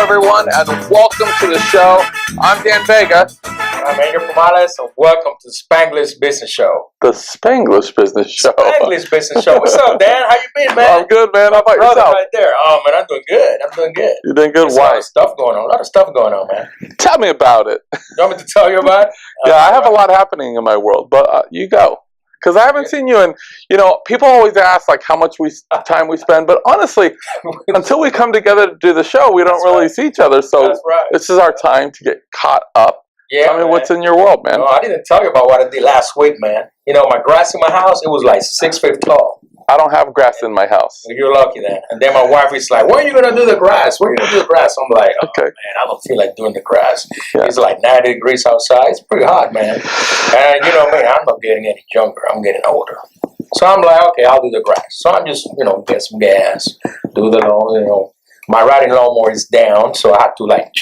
everyone, and welcome to the show. I'm Dan Vega. I'm Angel Pomales, and welcome to the Spanglish Business Show. The Spanglish Business Show. Spanglish Business Show. What's up, Dan? How you been, man? I'm good, man. How about yourself? Right there. Oh, man, I'm doing good. You doing good? There's Why? A lot of stuff going on. A lot of stuff going on, man. Tell me about it. You want me to tell you about it? Yeah, I have a lot happening in my world, but you go. Because I haven't seen you, and people always ask like how much time we spend, but honestly, until we come together to do the show, we don't really see each other. So this is our time to get caught up. Yeah, tell me what's in your world, man. No, I didn't tell you about what I did last week, man. My grass in my house, it was like 6 feet tall. I don't have grass in my house. You're lucky then. And then my wife is like, "When are you gonna do the grass? When are you gonna do the grass?" I'm like, "Okay, man, I don't feel like doing the grass." Yeah. It's like 90 degrees outside. It's pretty hot, man. And you know me, I'm not getting any younger. I'm getting older. So I'm like, okay, I'll do the grass. So I'm just, get some gas, do the, my riding lawnmower is down, so I have to like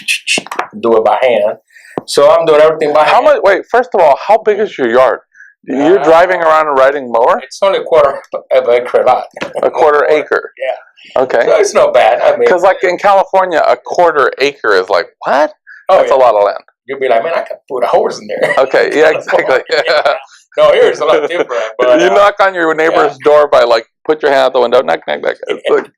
do it by hand. So I'm doing everything by hand. Wait, first of all, how big is your yard? You're driving around and riding mower? It's only a quarter of an acre lot. A quarter acre? Yeah. Okay. So it's not bad. I mean, because like in California, a quarter acre is like, what? That's a lot of land. You'll be like, man, I can put a horse in there. Okay, yeah, exactly. Yeah. No, here it's a lot different. But, you knock on your neighbor's door by like, put your hand out the window, knock, knock, knock. It's like,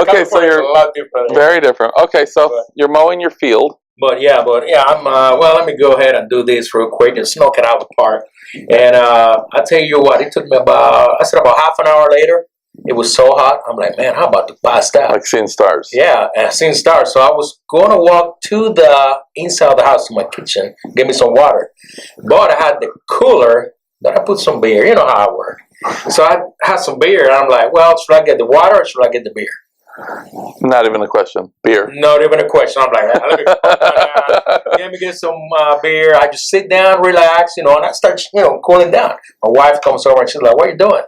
okay, so you're a lot different. Very different. Okay, so you're mowing your field. But yeah, I'm, let me go ahead and do this real quick, just knock it out of the park. And I'll tell you what, it took me about half an hour later. It was so hot. I'm like, man, how about to pass out? Like seeing stars. Yeah, and seeing stars. So I was going to walk to the inside of the house, to my kitchen, get me some water. But I had the cooler, then I put some beer. You know how I work. So I had some beer, and I'm like, well, should I get the water or should I get the beer? Not even a question. Beer. Not even a question. I'm like, let me get some beer. I just sit down, relax, and I start, cooling down. My wife comes over and she's like, what are you doing?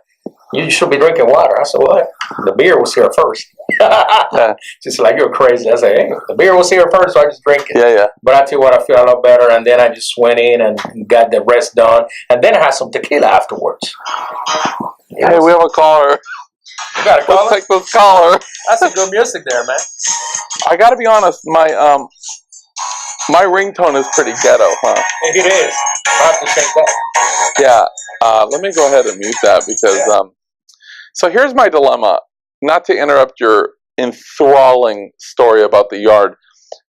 You should be drinking water. I said, what? The beer was here first. She's like, you're crazy. I said, hey, the beer was here first, so I just drink it. Yeah. But I tell you what, I feel a lot better, and then I just went in and got the rest done, and then I had some tequila afterwards. Hey, we have a caller. You got a caller? Let's take this caller. That's some good music there, man. I gotta be honest, my ringtone is pretty ghetto, huh? It is. I have to change that. Yeah. Let me go ahead and mute that because so here's my dilemma. Not to interrupt your enthralling story about the yard,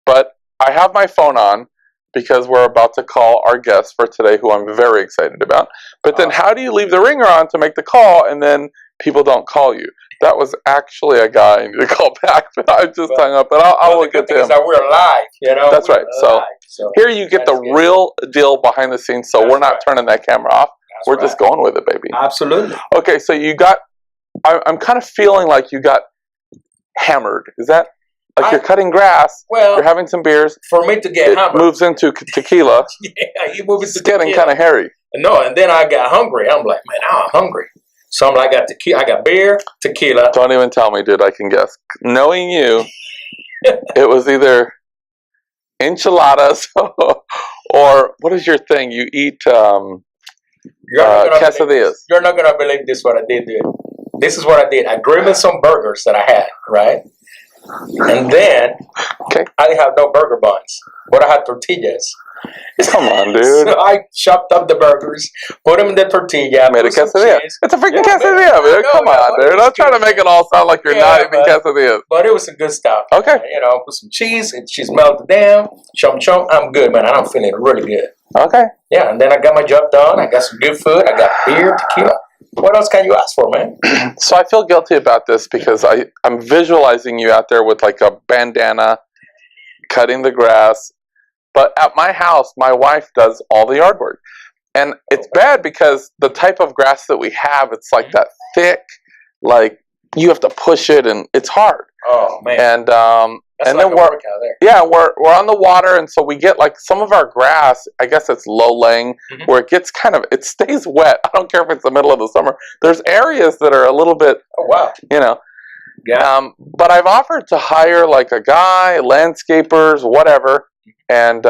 but I have my phone on because we're about to call our guest for today, who I'm very excited about. But then how do you leave the ringer on to make the call and then people don't call you? That was actually a guy I need to call back, but I just hung up. But I'll look at him. That we're live, That's right. So here you get the real deal behind the scenes. So we're not turning that camera off. We're just going with it, baby. Absolutely. Okay, so you got. I'm kind of feeling like you got hammered. Is that like you're cutting grass? Well, you're having some beers. For me to get hammered, moves into tequila. Yeah, he moves into tequila. It's getting kind of hairy. No, and then I got hungry. I'm like, man, I'm hungry. So I'm like, I got tequila. I got beer, tequila. Don't even tell me, dude. I can guess. Knowing you, it was either enchiladas or what is your thing? You eat quesadillas. You're not gonna believe this. What I did, dude. This is what I did. I grilled some burgers that I had, right? And then I didn't have no burger buns, but I had tortillas. Come on, dude. So I chopped up the burgers, put them in the tortilla, made a quesadilla. It's a freaking quesadilla, dude. Come on, dude. Don't try to make it all sound like you're not eating quesadillas. But it was some good stuff. Okay. Put some cheese, and she's melted down. Chum chum. I'm good, man. I'm feeling really good. Okay. Yeah, and then I got my job done. I got some good food. I got beer, tequila. What else can you ask for, man? So I feel guilty about this because I'm visualizing you out there with like a bandana, cutting the grass. But at my house, my wife does all the yard work. And it's bad because the type of grass that we have, it's like that thick, like you have to push it and it's hard. Oh, man. And and then we're on the water, and so we get like some of our grass, I guess it's low laying, where it gets it stays wet. I don't care if it's the middle of the summer. There's areas that are a little bit, Yeah. But I've offered to hire like a guy, landscapers, whatever, and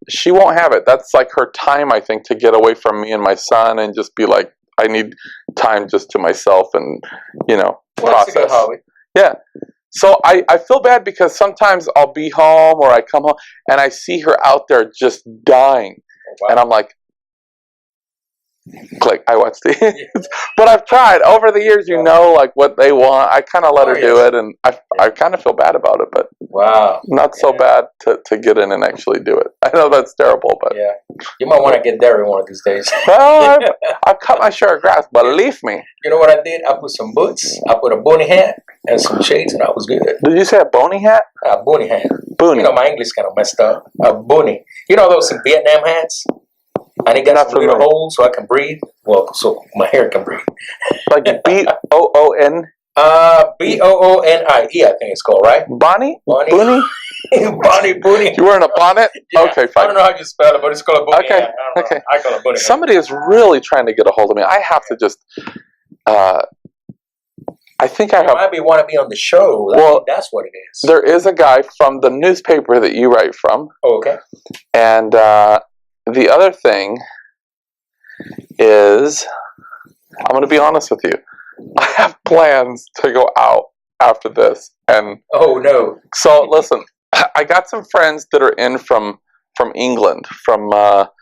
she won't have it. That's like her time, I think, to get away from me and my son and just be like, I need time just to myself and, process. That's a good hobby. Yeah. So I feel bad because sometimes I'll be home or I come home and I see her out there just dying. Oh, wow. And I'm like, click, I watch these. But I've tried. Over the years, you know, like what they want. I kind of let her do it, and I kind of feel bad about it, but not so bad to get in and actually do it. I know that's terrible, but... Yeah. You might want to get there one of these days. Well, I've cut my share of grass, believe me. You know what I did? I put some boots, I put a bony hat, and some shades, and I was good. Did you say a bony hat? A bony hat. Bony. You know, my English kind of messed up. A bony. You know those Vietnam hats? And it got some little holes so I can breathe. Well, so my hair can breathe. Like B-O-O-N? B-O-O-N-I-E, I think it's called, right? Bonnie? Bonnie? Bonnie? Boonie. You wearing a bonnet? Yeah. Okay, fine. I don't know how you spell it, but it's called a boonie. Okay, okay. I call it boonie. Somebody is really trying to get a hold of me. I have to just... I think I have... might want to be on the show. Well, that's what it is. There is a guy from the newspaper that you write from. Oh, okay. And the other thing is, I'm going to be honest with you. I have plans to go out after this. And oh, no. So, listen, I got some friends that are in from England, from Nottingham,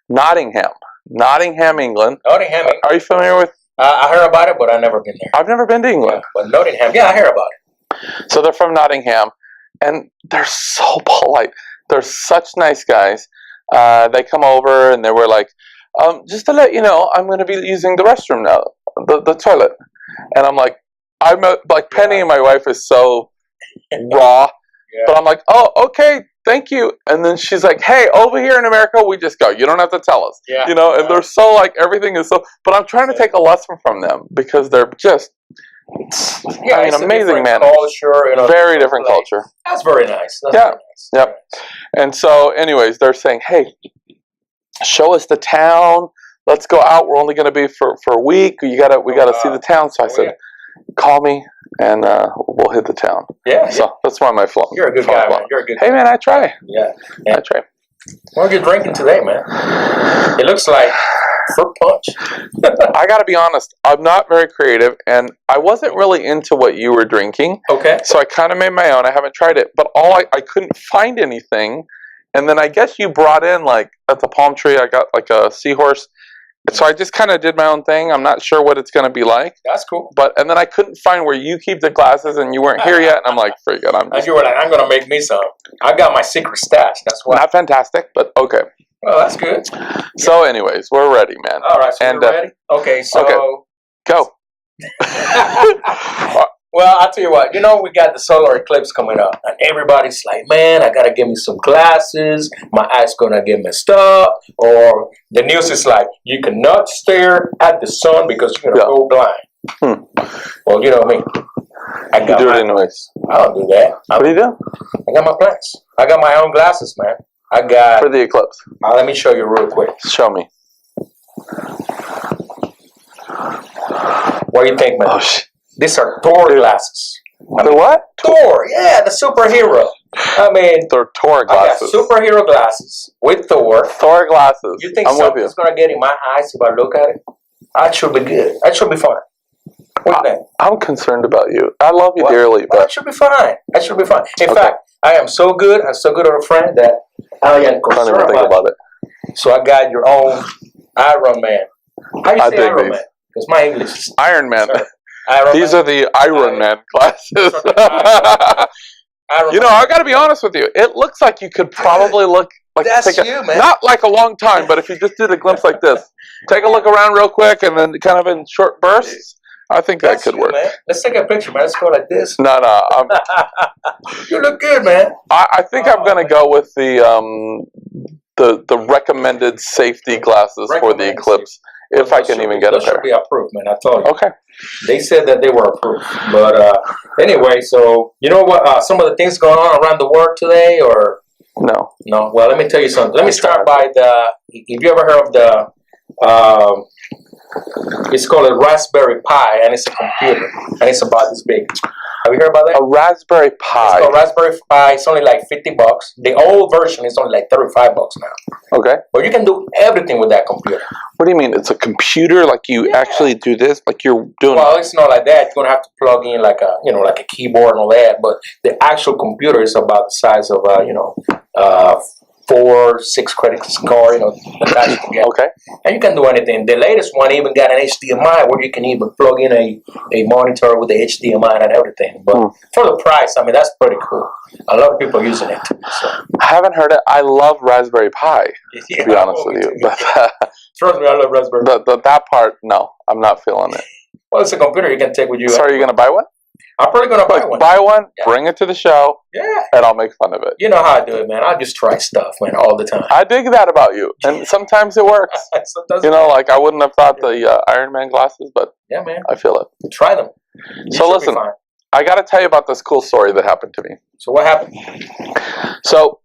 England. Nottingham, England. Are you familiar with? I heard about it, but I've never been there. I've never been to England. Yeah, but Nottingham, I heard about it. So they're from Nottingham, and they're so polite. They're such nice guys. They come over, and they were like, just to let you know, I'm going to be using the restroom now, the toilet. And I'm like, Penny and my wife is so raw. Yeah. But I'm like, oh, okay, thank you. And then she's like, hey, over here in America, we just go. You don't have to tell us. Yeah. You know, and they're so like, everything is so, but I'm trying to take a lesson from them because they're just, I mean, amazing man. Culture, you know, very different culture. That's very nice. That's yeah. Very nice. Yep. And so anyways, they're saying, hey, show us the town. Let's go out. We're only going to be for a week. We got to see the town. So I said, call me and we'll hit the town. Yeah. So that's why my phone. You're a good guy, man. You're a good guy. Hey, man, I try. Yeah. I try. What are you drinking today, man? It looks like fruit punch. I got to be honest. I'm not very creative, and I wasn't really into what you were drinking. Okay. So I kind of made my own. I haven't tried it, but I couldn't find anything. And then I guess you brought in, like, at the palm tree, I got, like, a seahorse. So I just kind of did my own thing. I'm not sure what it's going to be like. That's cool. And then I couldn't find where you keep the glasses, and you weren't here yet. And I'm like, forget it. You were like, I'm going to make me some. I got my secret stash. That's why. Not fantastic, but okay. Oh, that's good. So anyways, we're ready, man. All right, so we're ready? Okay, so... Okay. Go. Well, I'll tell you what. You know, we got the solar eclipse coming up. And everybody's like, man, I got to get me some glasses. My eyes going to get messed up. Or the news is like, you cannot stare at the sun because you're going to go blind. Well, you know me. You do it anyways. I don't do that. What do you do? I got my plans. I got my own glasses, man. I got... For the eclipse. Let me show you real quick. Show me. What do you think, man? Oh, These are Thor glasses. The what? Thor, yeah, the superhero. I mean... They're Thor glasses. I got superhero glasses with Thor. Thor glasses. You think something's going to get in my eyes if I look at it? That should be good. That should be fine. What do you think? I'm concerned about you. I love you dearly, but... That should be fine. That should be fine. In fact, I am so good. I'm so good of a friend that I am concerned about it. So I got your own Iron Man. How do you say Iron Man? Because my English is... Iron Man. These are the Iron Man glasses. You know, I got to be honest with you. It looks like you could probably look like... That's you, man. Not like a long time, but if you just did a glimpse like this. Take a look around real quick and then kind of in short bursts. I think that could work. Man. Let's take a picture, man. Let's go like this. No. You look good, man. I think I'm going to go with the recommended safety glasses for the eclipse, if I can even get a pair. Those should be approved, man. I told you. Okay. They said that they were approved. But anyway, so you know what? Some of the things going on around the world today, or no? No. Well, let me tell you something. Let me start by the. Have you ever heard of the? It's called a Raspberry Pi, and it's a computer, and it's about this big. Have you heard about that? A Raspberry Pi. It's called Raspberry Pi. It's only like $50. The old version is only like $35 now. Okay. But you can do everything with that computer. What do you mean? It's a computer? Like you actually do this? Like you're doing? Well, it's not like that. You're gonna have to plug in like a like a keyboard and all that. But the actual computer is about the size of 4-6 credit score, attached together. Okay. And you can do anything. The latest one even got an HDMI where you can even plug in a monitor with the HDMI and everything. But for the price, I mean, that's pretty cool. A lot of people are using it. So. I haven't heard it. I love Raspberry Pi, to be honest with you. But, trust me, I love Raspberry Pi. That part, no, I'm not feeling it. Well, it's a computer you can take with you. So are you going to buy one? I'm probably going to buy one. Buy one, bring it to the show, and I'll make fun of it. You know how I do it, man. I just try stuff, man, all the time. I dig that about you. And sometimes it works. Sometimes like I wouldn't have thought the Iron Man glasses, but yeah, man. I feel it. Try them. So listen, I got to tell you about this cool story that happened to me. So what happened? So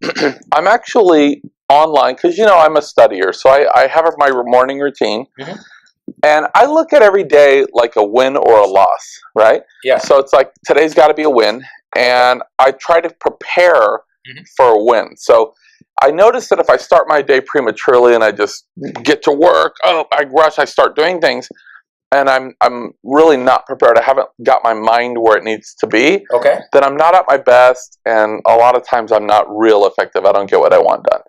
I'm actually online because, I'm a studier. So I have my morning routine. Mm-hmm. And I look at every day like a win or a loss, right? Yeah. So it's like today's got to be a win. And I try to prepare for a win. So I notice that if I start my day prematurely and I just get to work, I rush, I start doing things, and I'm really not prepared. I haven't got my mind where it needs to be. Okay. Then I'm not at my best, and a lot of times I'm not real effective. I don't get what I want done.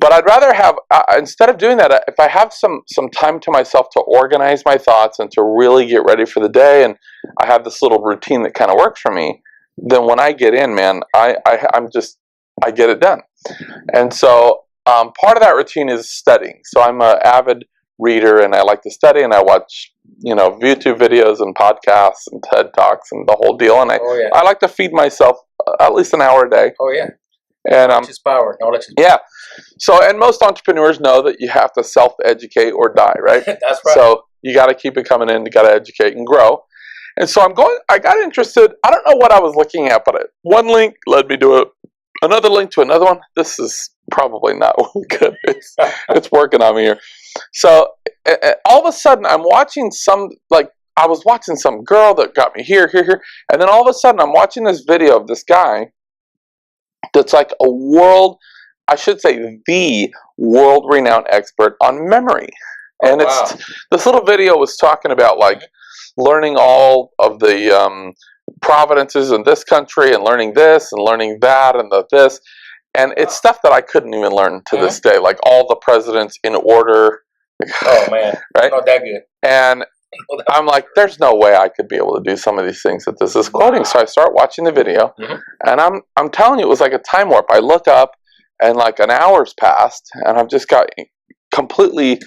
But I'd rather have, instead of doing that, if I have some time to myself to organize my thoughts and to really get ready for the day, and I have this little routine that kind of works for me, then when I get in, man, I get it done. And so part of that routine is studying. So I'm an avid reader, and I like to study, and I watch YouTube videos and podcasts and TED Talks and the whole deal. And I like to feed myself at least an hour a day. Oh yeah. And knowledge is power. Knowledge is power. Yeah. So, and most entrepreneurs know that you have to self-educate or die, right? That's right. So you got to keep it coming in. You got to educate and grow. And so I got interested. I don't know what I was looking at, but one link led me to another link to another one. This is probably not good. It's working on me here. So all of a sudden I'm watching I was watching some girl that got me here. And then all of a sudden I'm watching this video of this guy that's like the world-renowned expert on memory. And this little video was talking about learning all of the providences in this country and learning this and learning that and this. And it's stuff that I couldn't even learn to this day, like all the presidents in order. Oh, man. Right? Not that good. And I'm like, there's no way I could be able to do some of these things that this is quoting. So I start watching the video, and I'm telling you, it was like a time warp. I look up, and like an hour's passed, and I've just got completely,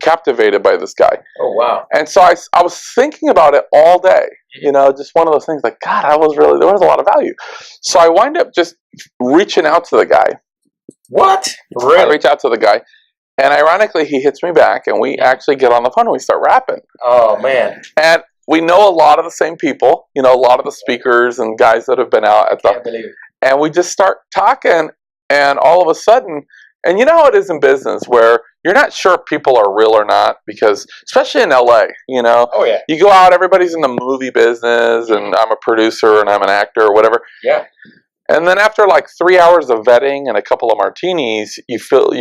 captivated by this guy. Oh, wow. And so I was thinking about it all day, just one of those things like, God, there was a lot of value. So I wind up just reaching out to the guy. What? Really? I reach out to the guy. And ironically, he hits me back, and we actually get on the phone and we start rapping. Oh, man. And we know a lot of the same people, a lot of the speakers and guys that have been out at Can't believe it. And we just start talking, and all of a sudden, and you know how it is in business where you're not sure if people are real or not, because especially in LA, Oh, yeah. You go out, everybody's in the movie business, and I'm a producer and I'm an actor or whatever. Yeah. And then after 3 hours of vetting and a couple of martinis, you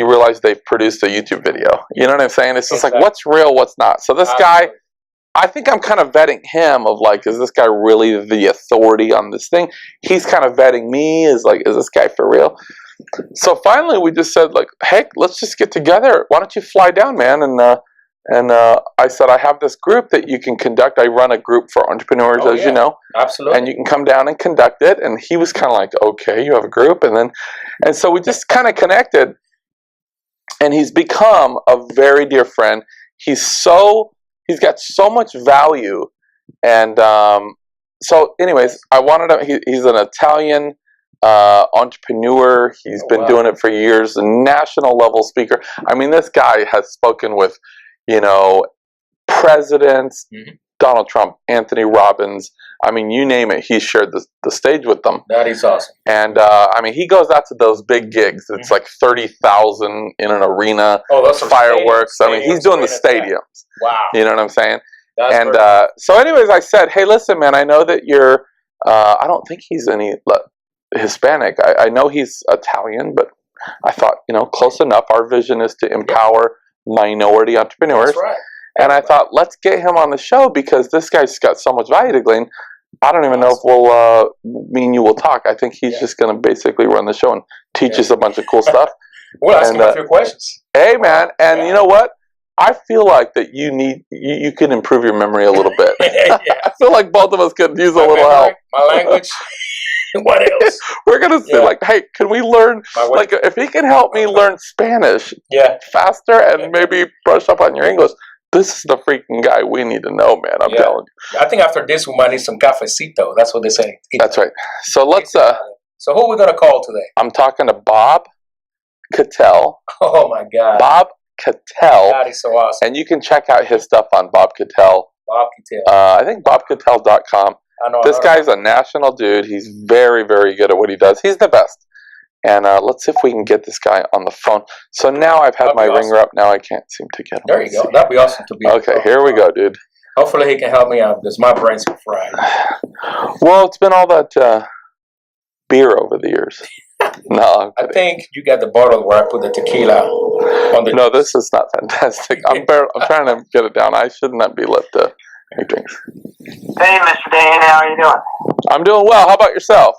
realize they've produced a YouTube video. You know what I'm saying? It's just like, what's real, what's not. So this guy, I think I'm kind of vetting him of is this guy really the authority on this thing? He's kind of vetting me is this guy for real? So finally we just said hey, let's just get together. Why don't you fly down, man? And I said, I have this group that you can conduct. I run a group for entrepreneurs, as you know. Absolutely. And you can come down and conduct it. And he was kind of like, okay, you have a group. And so we just kind of connected. And he's become a very dear friend. He's got so much value. And so anyways, he's an Italian entrepreneur. He's been doing it for years, a national level speaker. I mean, this guy has spoken with presidents, Donald Trump, Anthony Robbins. I mean, you name it, he's shared the stage with them. That is awesome. And he goes out to those big gigs. It's like 30,000 in an arena. Oh, that's fireworks. I mean, he's doing the stadiums. Wow. You know what I'm saying? And so anyways, I said, hey, listen, man, I know that you're, I don't think he's any Hispanic. I know he's Italian, but I thought, close enough. Our vision is to empower minority entrepreneurs. That's right. And I thought, let's get him on the show because this guy's got so much value to glean. I don't even know if me and you will talk. I think he's just going to basically run the show and teach us a bunch of cool stuff. We'll ask him a few questions. Hey, man. And you know what? I feel like that you can improve your memory a little bit. I feel like both of us could use a little help. My language. What else? We're going to say, like, hey, can we learn, like, if he can help me learn Spanish faster and maybe brush up on your English, this is the freaking guy we need to know, man. I'm telling you. I think after this, we might need some cafecito. That's what they say. That's right. So let's, so who are we going to call today? I'm talking to Bob Kittell. Oh, my God. Bob Kittell. That is so awesome. And you can check out his stuff on Bob Kittell. Bob Kittell. I think bobkittell.com. This guy's a national dude. He's very, very good at what he does. He's the best. And let's see if we can get this guy on the phone. So now I've had my ringer up. Now I can't seem to get him. There you go. That'd be awesome to be. Okay, here we go, dude. Hopefully he can help me out because my brain's fried. Well, it's been all that beer over the years. No, I think you got the bottle where I put the tequila on the. No, this is not fantastic. I'm trying to get it down. I should not be left to make drinks. Hey, Mr. Dane, how are you doing? I'm doing well. How about yourself?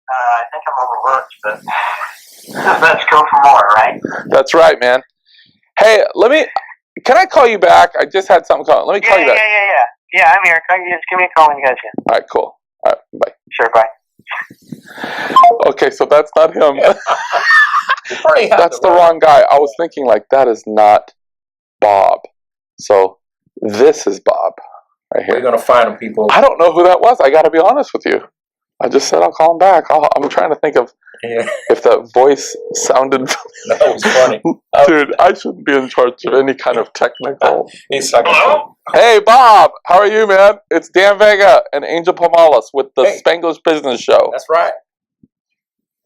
I think I'm overworked, but let's go for more, right? That's right, man. Hey, can I call you back? I just had something call. Let me call you back. Yeah, I'm here. Just give me a call when you guys can. All right, cool. All right, bye. Sure, bye. Okay, so that's not him. That's the wrong guy. I was thinking, like, that is not Bob. So this is Bob right here. We're going to find him, people. I don't know who that was. I got to be honest with you. I just said I'll call him back. I'm trying to think of if that voice sounded. That was funny. Dude, I shouldn't be in charge of any kind of technical. He's like, hello? Hey, Bob. How are you, man? It's Dan Vega and Angel Pomalis with the Spanglish Business Show. That's right.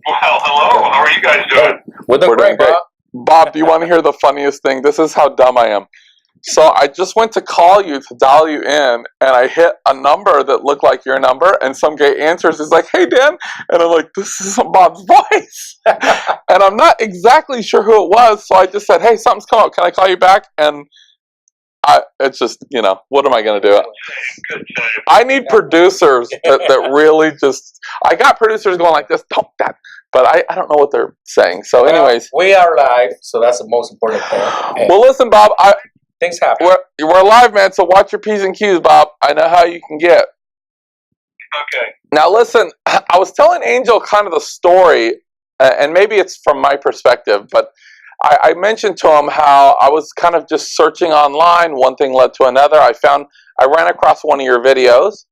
Well, hello. How are you guys doing? We're doing great, Bob. Bob, do you want to hear the funniest thing? This is how dumb I am. So I just went to call you to dial you in, and I hit a number that looked like your number, and some guy answers. He's like, "Hey, Dan," and I'm like, "This is Bob's voice," and I'm not exactly sure who it was. So I just said, "Hey, something's come up. Can I call you back?" And it's just, what am I going to do? I need producers that really just. I got producers going like this, don't that, but I don't know what they're saying. So, anyways, we are live, so that's the most important thing. Hey. Well, listen, Bob. Things happen. We're live, man, so watch your P's and Q's, Bob. I know how you can get. Okay. Now, listen, I was telling Angel kind of the story, and maybe it's from my perspective, but I mentioned to him how I was kind of just searching online. One thing led to another. I ran across one of your videos,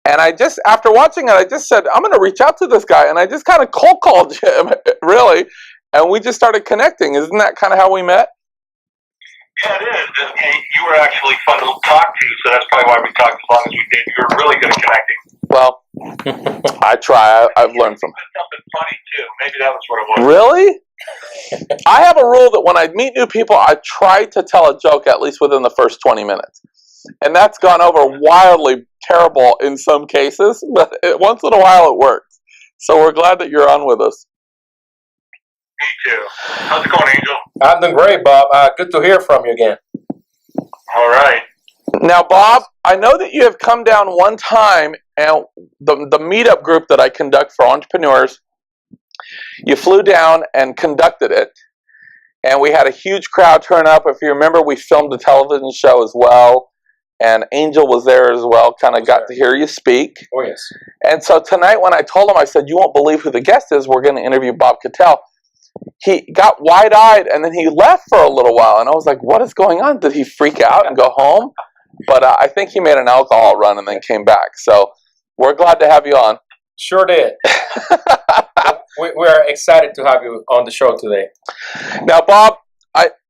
and after watching it, I just said, I'm going to reach out to this guy, and I just kind of cold called him, really, and we just started connecting. Isn't that kind of how we met? Yeah, it is. And you were actually fun to talk to, so that's probably why we talked as long as we did. You were really good at connecting. Well, I try. I've learned from. Something funny too. Maybe that was what it was. Really? I have a rule that when I meet new people, I try to tell a joke at least within the first 20 minutes, and that's gone over wildly terrible in some cases. But once in a while, it works. So we're glad that you're on with us. Me too. How's it going, Angel? I'm doing great, Bob. Good to hear from you again. All right. Now, Bob, I know that you have come down one time, and the meetup group that I conduct for entrepreneurs, you flew down and conducted it, and we had a huge crowd turn up. If you remember, we filmed a television show as well, and Angel was there as well, kind of got to hear you speak. Oh, yes. And so tonight when I told him, I said, you won't believe who the guest is. We're going to interview Bob Kittell. He got wide-eyed, and then he left for a little while, and I was like, what is going on? Did he freak out and go home? But I think he made an alcohol run and then came back. So we're glad to have you on. Sure did. We're excited to have you on the show today. Now, Bob,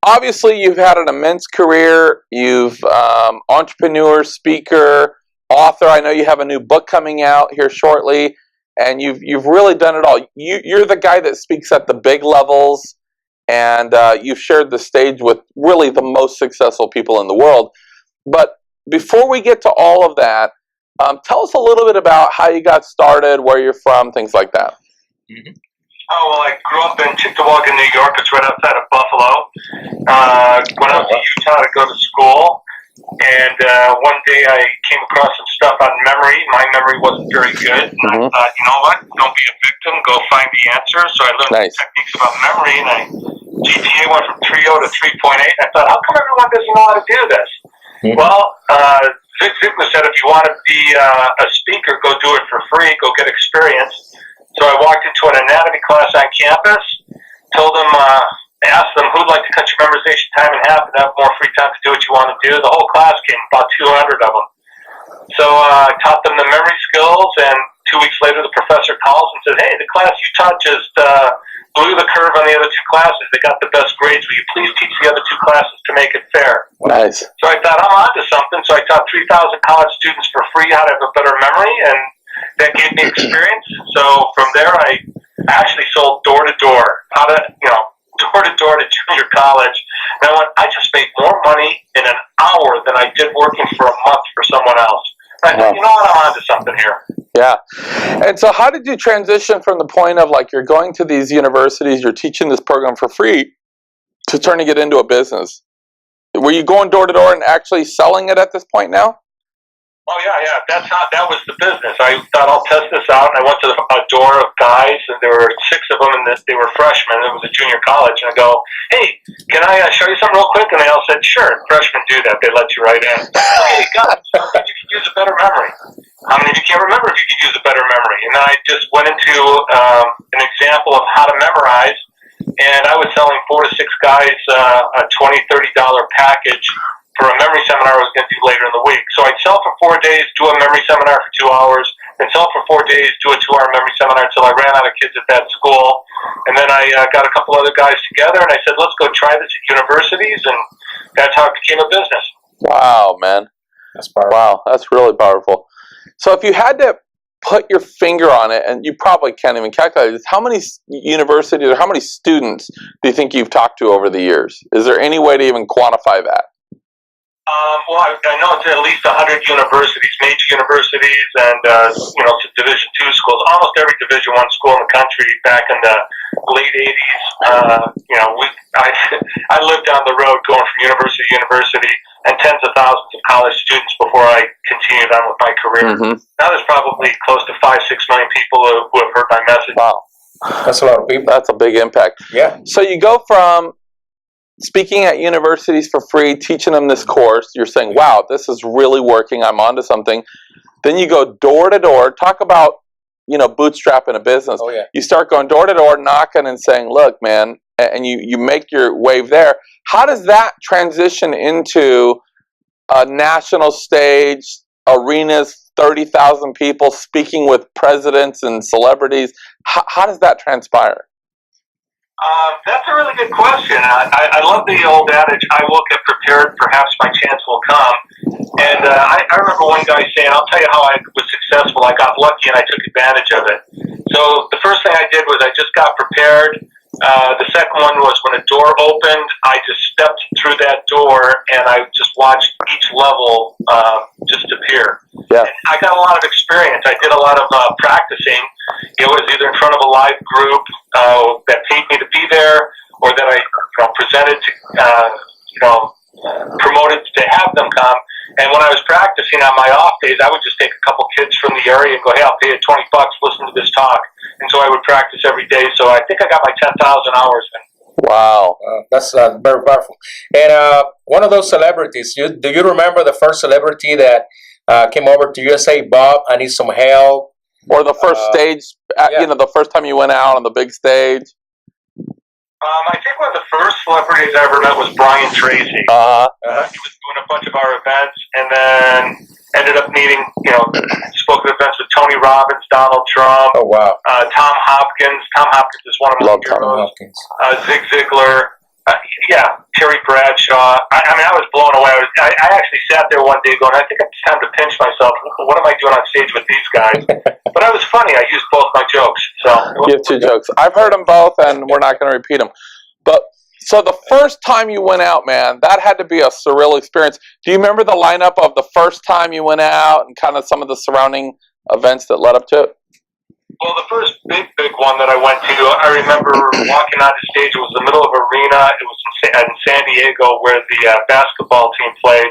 obviously you've had an immense career. You've entrepreneur, speaker, author. I know you have a new book coming out here shortly. And you've really done it all. You're the guy that speaks at the big levels, and you've shared the stage with really the most successful people in the world. But before we get to all of that, tell us a little bit about how you got started, where you're from, things like that. Mm-hmm. Oh, well, I grew up in Chickawaga, New York. It's right outside of Buffalo. Went out to Utah to go to school. And one day I came across some stuff on memory. My memory wasn't very good. And I thought, you know what? Don't be a victim. Go find the answer. So I learned techniques about memory. And GPA went from 3.0 to 3.8. I thought, how come everyone doesn't know how to do this? Mm-hmm. Well, Zig Ziglar said, if you want to be a speaker, go do it for free. Go get experience. So I walked into an anatomy class on campus, told them, asked them who'd like to cut your memorization time in half and have more free time to do what you want to do. The whole class came, about 200 of them. So I taught them the memory skills, and 2 weeks later the professor calls and said, hey, the class you taught just blew the curve on the other two classes. They got the best grades. Will you please teach the other two classes to make it fair? Nice. So I thought, I'm on to something. So I taught 3,000 college students for free how to have a better memory, and that gave me experience. So from there, I actually sold door to door, door to door to junior college. And I just made more money in an hour than I did working for a month for someone else. And I thought, you know what, I'm onto something here. Yeah. And so how did you transition from the point of like you're going to these universities, you're teaching this program for free, to turning it into a business? Were you going door to door and actually selling it at this point now? Oh, yeah. That was the business. I thought, I'll test this out. And I went to a door of guys, and there were 6 of them, and they were freshmen. It was a junior college. And I go, hey, can I show you something real quick? And they all said, sure. Freshmen do that. They let you right in. Hey, guys, you can use a better memory. How many of you can't remember if you could use a better memory? And then I just went into an example of how to memorize. And I was selling 4 to 6 guys a $20, $30 package for a memory seminar I was going to do later in the week. So I'd sell for 4 days, do a memory seminar for 2 hours, then sell for 4 days, do a 2-hour memory seminar until I ran out of kids at that school. And then I got a couple other guys together, and I said, let's go try this at universities, and that's how it became a business. Wow, man. That's powerful. Wow, that's really powerful. So if you had to put your finger on it, and you probably can't even calculate it, how many universities or how many students do you think you've talked to over the years? Is there any way to even quantify that? Well, I know it's at least 100 universities, major universities, and some Division II schools. Almost every Division I school in the country back in the late 80s. I lived down the road going from university to university, and tens of thousands of college students before I continued on with my career. Mm-hmm. Now there's probably close to 5-6 million people who have heard my message. Wow, that's a lot of people. That's a big impact. Yeah. So you go from speaking at universities for free, teaching them this course, you're saying, wow, this is really working, I'm onto something. Then you go door to door, talk about, bootstrapping a business. Oh, yeah. You start going door to door, knocking and saying, look, man, and you make your wave there. How does that transition into a national stage, arenas, 30,000 people speaking with presidents and celebrities? How does that transpire? That's a really good question. I love the old adage, I will get prepared, perhaps my chance will come. And I remember one guy saying, I'll tell you how I was successful. I got lucky and I took advantage of it. So the first thing I did was I just got prepared. The second one was when a door opened, I just stepped through that door and I just watched each level just appear. Yeah. And I got a lot of experience. I did a lot of practicing. It was either in front of a live group that paid me to be there, or that I presented to, promoted to have them come. And when I was practicing on my off days, I would just take a couple kids from the area and go, hey, I'll pay you $20, listen to this talk. And so I would practice every day. So I think I got my 10,000 hours in. Wow. That's very powerful. And one of those celebrities, do you remember the first celebrity that came over to you and say, Bob, I need some help? Or the first stage, the first time you went out on the big stage? I think one of the first celebrities I ever met was Brian Tracy. He was doing a bunch of our events, and then ended up meeting, spoke at events with Tony Robbins, Donald Trump. Oh, wow. Tom Hopkins. Tom Hopkins is one of my heroes. Zig Ziglar. Terry Bradshaw. I was blown away. I actually sat there one day going, I think it's time to pinch myself. What am I doing on stage with these guys? But I was funny. I used both my jokes. So you have 2 jokes. I've heard them both, and we're not going to repeat them. But So the first time you went out, man, that had to be a surreal experience. Do you remember the lineup of the first time you went out and kind of some of the surrounding events that led up to it? Well, the first big one that I went to, I remember walking on the stage. It was the middle of arena. It was in San Diego where the basketball team played.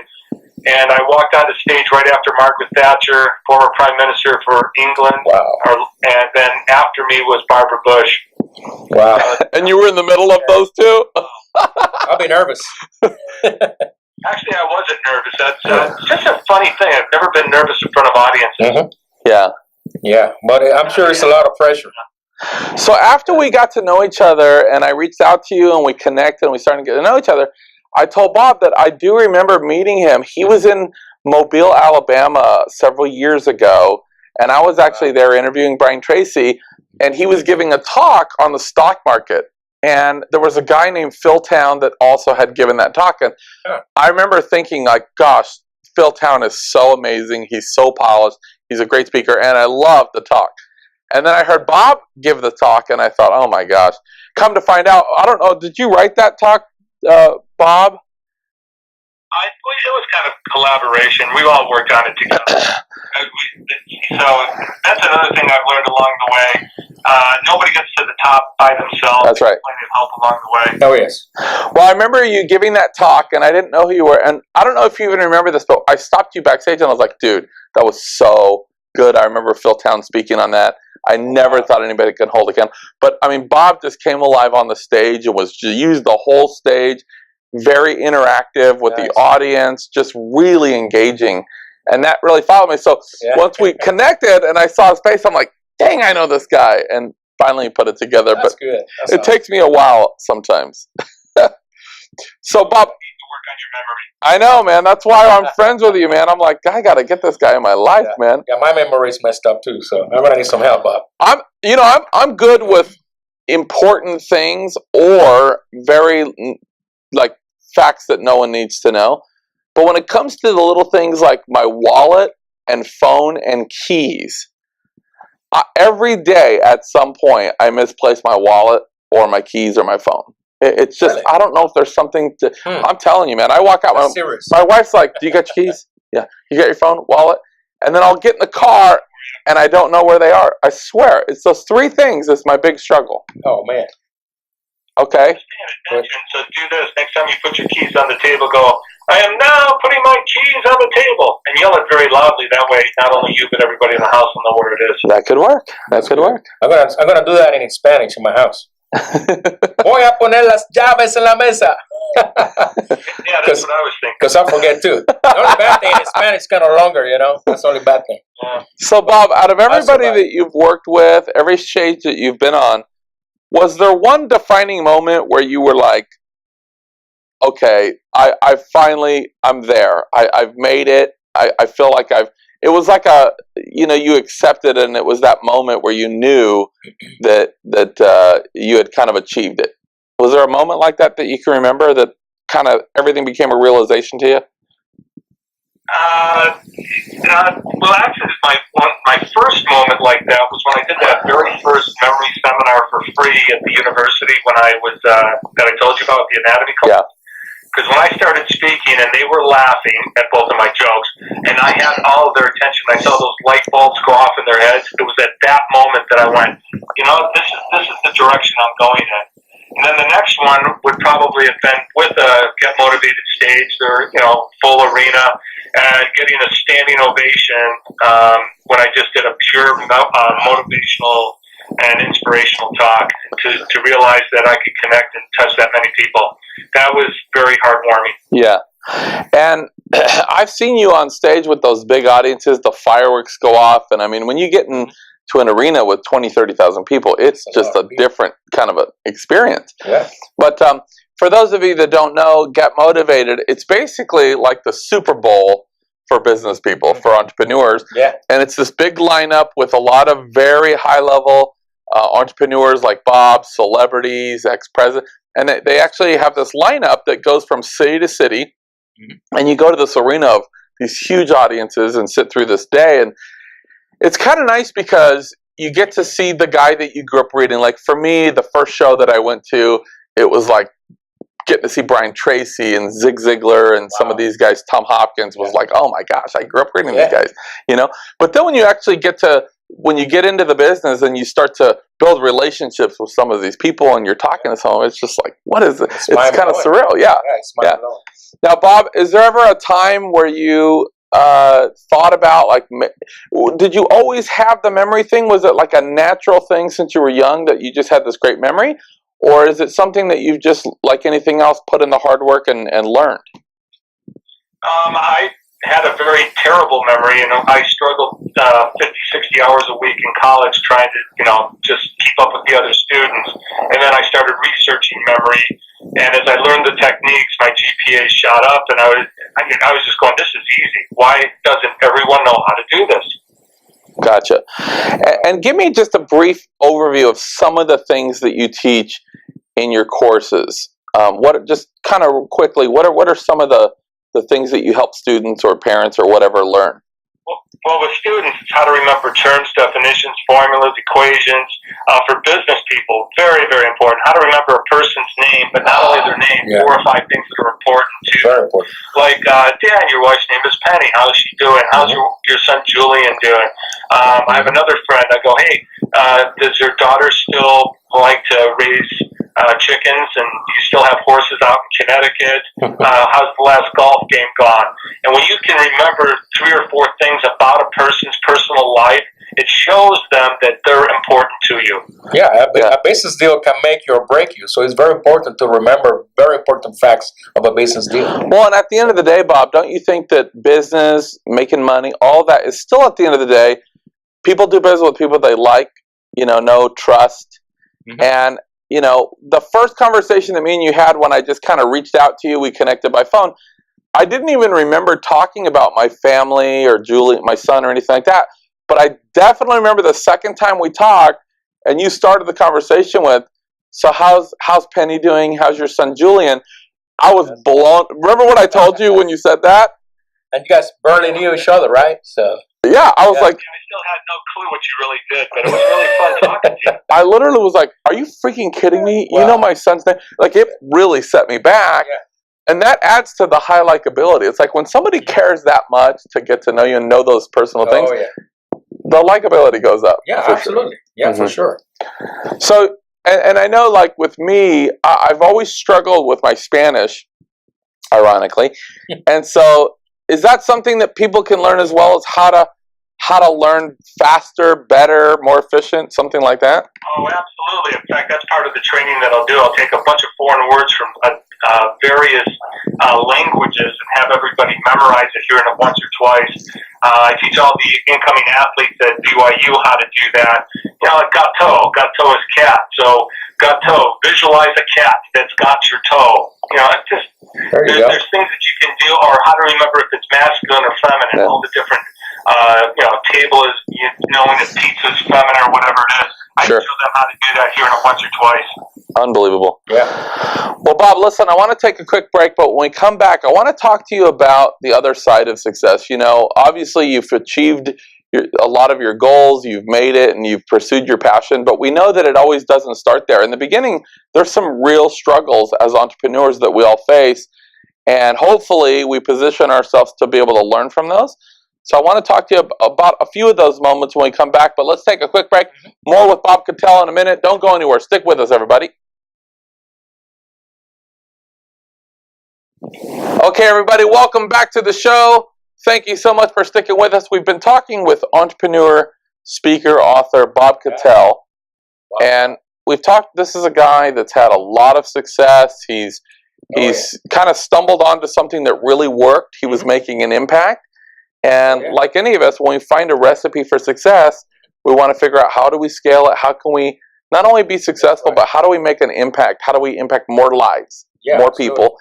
And I walked on the stage right after Margaret Thatcher, former Prime Minister for England. Wow. And then after me was Barbara Bush. Wow. And you were in the middle of those two? I'll be nervous. Actually, I wasn't nervous. That's just a funny thing. I've never been nervous in front of audiences. Mm-hmm. Yeah. Yeah, but I'm sure it's a lot of pressure. So after we got to know each other and I reached out to you and we connected and we started to get to know each other, I told Bob that I do remember meeting him. He was in Mobile, Alabama several years ago, and I was actually there interviewing Brian Tracy, and he was giving a talk on the stock market. And there was a guy named Phil Town that also had given that talk. And I remember thinking, like, gosh, Phil Town is so amazing. He's so polished. He's a great speaker, and I loved the talk. And then I heard Bob give the talk, and I thought, oh my gosh. Come to find out, I don't know, did you write that talk, Bob? It was kind of collaboration. We all worked on it together. So that's another thing I've learned along the way. Nobody gets to the top by themselves. That's right. Plenty of help along the way. Oh, yes. Well, I remember you giving that talk, and I didn't know who you were. And I don't know if you even remember this, but I stopped you backstage, and I was like, dude, that was so good. I remember Phil Town speaking on that. I never thought anybody could hold a candle. But, I mean, Bob just came alive on the stage and used the whole stage, very interactive with the audience, just really engaging. And that really followed me. So once we connected and I saw his face, I'm like, dang, I know this guy. And finally put it together. That's but good. That's it takes me a while sometimes. So, Bob, work on your memory. I know, man. That's why I'm friends with you, man. I'm like, I got to get this guy in my life, man. Yeah, my memory's messed up too, so I'm gonna need some help, Bob. I'm good with important things or very like facts that no one needs to know. But when it comes to the little things like my wallet and phone and keys, every day at some point I misplace my wallet or my keys or my phone. It's just, really? I don't know if there's something to, I'm telling you, man, I walk out, my wife's like, do you got your keys? Yeah. You got your phone, wallet? And then I'll get in the car and I don't know where they are. I swear, it's those three things that's my big struggle. Oh, man. Okay. Just pay attention. So do this. Next time you put your keys on the table, go, I am now putting my keys on the table. And yell it very loudly. That way, not only you, but everybody in the house will know where it is. That could work. That could work. I'm gonna do that in Spanish in my house. Voy a poner las llaves en la mesa. Yeah, that's what I was thinking. Because I forget too. The only bad thing in Spanish is kind of longer, you know. That's the only bad thing. Yeah. So, Bob, out of everybody that you've worked with, every stage that you've been on, was there one defining moment where you were like, okay, I'm there. I've made it. I feel like it was like you accepted it, and it was that moment where you knew that you had kind of achieved it. Was there a moment like that you can remember that kind of everything became a realization to you? Well, actually, my first moment like that was when I did that very first memory seminar for free at the university when I was that I told you about, the anatomy club. Yeah. Because when I started speaking and they were laughing at both of my jokes, and I had all of their attention, I saw those light bulbs go off in their heads. It was at that moment that I went, this is the direction I'm going in. And then the next one would probably have been with a Get Motivated stage, or full arena, and getting a standing ovation when I just did a pure motivational and inspirational talk to realize that I could connect and touch that many people. That was very heartwarming. Yeah. And I've seen you on stage with those big audiences, the fireworks go off, and I mean, when you get into an arena with 20, 30,000 people, it's just a different kind of a experience. Yeah. But for those of you that don't know, Get Motivated, it's basically like the Super Bowl for business people, for entrepreneurs. Yeah. And it's this big lineup with a lot of very high-level entrepreneurs like Bob, celebrities, ex-presidents. And they actually have this lineup that goes from city to city. And you go to this arena of these huge audiences and sit through this day. And it's kind of nice because you get to see the guy that you grew up reading. Like for me, the first show that I went to, it was like getting to see Brian Tracy and Zig Ziglar and some of these guys, Tom Hopkins was like, oh my gosh, I grew up reading these guys, you know. But then when you actually when you get into the business and you start to build relationships with some of these people and you're talking to someone, it's just like, what is it? It's kind of surreal. Yeah. Now, Bob, is there ever a time where you thought about, like, did you always have the memory thing? Was it like a natural thing since you were young that you just had this great memory? Or is it something that you've just, like anything else, put in the hard work and learned? I had a very terrible memory, and I struggled 50, 60 hours a week in college trying to, just keep up with the other students. And then I started researching memory, and as I learned the techniques, my GPA shot up, and I was just going, this is easy. Why doesn't everyone know how to do this? Gotcha. And give me just a brief overview of some of the things that you teach in your courses. Just kind of quickly, what are some of the things that you help students or parents or whatever learn? Well, with students, it's how to remember terms, definitions, formulas, equations. For business people, very, very important. How to remember a person's name, but not only their name, 4 or 5 things that are important too. Very important. Like, Dan, your wife's name is Penny. How's she doing? How's your son Julian doing? I have another friend. I go, hey, does your daughter still like to raise chickens, and you still have horses out in Connecticut? How's the last golf game gone? And when you can remember 3 or 4 things about a person's personal life, it shows them that they're important to you. Yeah, a business deal can make you or break you. So it's very important to remember very important facts of a business deal. Well, and at the end of the day, Bob, don't you think that business, making money, all that is still at the end of the day, people do business with people they like, know, trust. And, the first conversation that me and you had when I just kind of reached out to you, we connected by phone, I didn't even remember talking about my family or Julie, my son, or anything like that. But I definitely remember the second time we talked, and you started the conversation with, so how's Penny doing? How's your son Julian? I was blown. Remember what I told you when you said that? And you guys barely knew each other, right? So yeah, I was like, I still had no clue what you really did, but it was really fun talking to you. I literally was like, are you freaking kidding me? Wow. You know my son's name? Like, it really set me back. Yeah. And that adds to the high likability. It's like when somebody cares that much to get to know you and know those personal things, the likability goes up. Yeah, absolutely. Sure. Yeah, for sure. So, and I know, like, with me, I've always struggled with my Spanish, ironically. And so, is that something that people can learn as well, as how to learn faster, better, more efficient, something like that? Oh, absolutely. In fact, that's part of the training that I'll do. I'll take a bunch of foreign words from various languages and have everybody memorize it, hearing it once or twice. I teach all the incoming athletes at BYU how to do that. Gato is cat. So gato, visualize a cat that's got your toe. It's just there's things that you can do, or how to remember if it's masculine or feminine. All the different table is knowing if pizza is feminine or whatever it is. I show them how to do that, hearing it once or twice. Unbelievable. Yeah. Well, Bob, listen, I want to take a quick break, but when we come back, I want to talk to you about the other side of success. Obviously you've achieved a lot of your goals, you've made it, and you've pursued your passion, but we know that it always doesn't start there. In the beginning, there's some real struggles as entrepreneurs that we all face, and hopefully we position ourselves to be able to learn from those. So I want to talk to you about a few of those moments when we come back, but let's take a quick break. More with Bob Kittell in a minute. Don't go anywhere. Stick with us, everybody. Okay, everybody, welcome back to the show. Thank you so much for sticking with us. We've been talking with entrepreneur, speaker, author Bob Kittell, and we've talked. This is a guy that's had a lot of success. He's kind of stumbled onto something that really worked. He was making an impact. And like any of us, when we find a recipe for success, we want to figure out how do we scale it? How can we not only be successful, but how do we make an impact? How do we impact more lives, more people?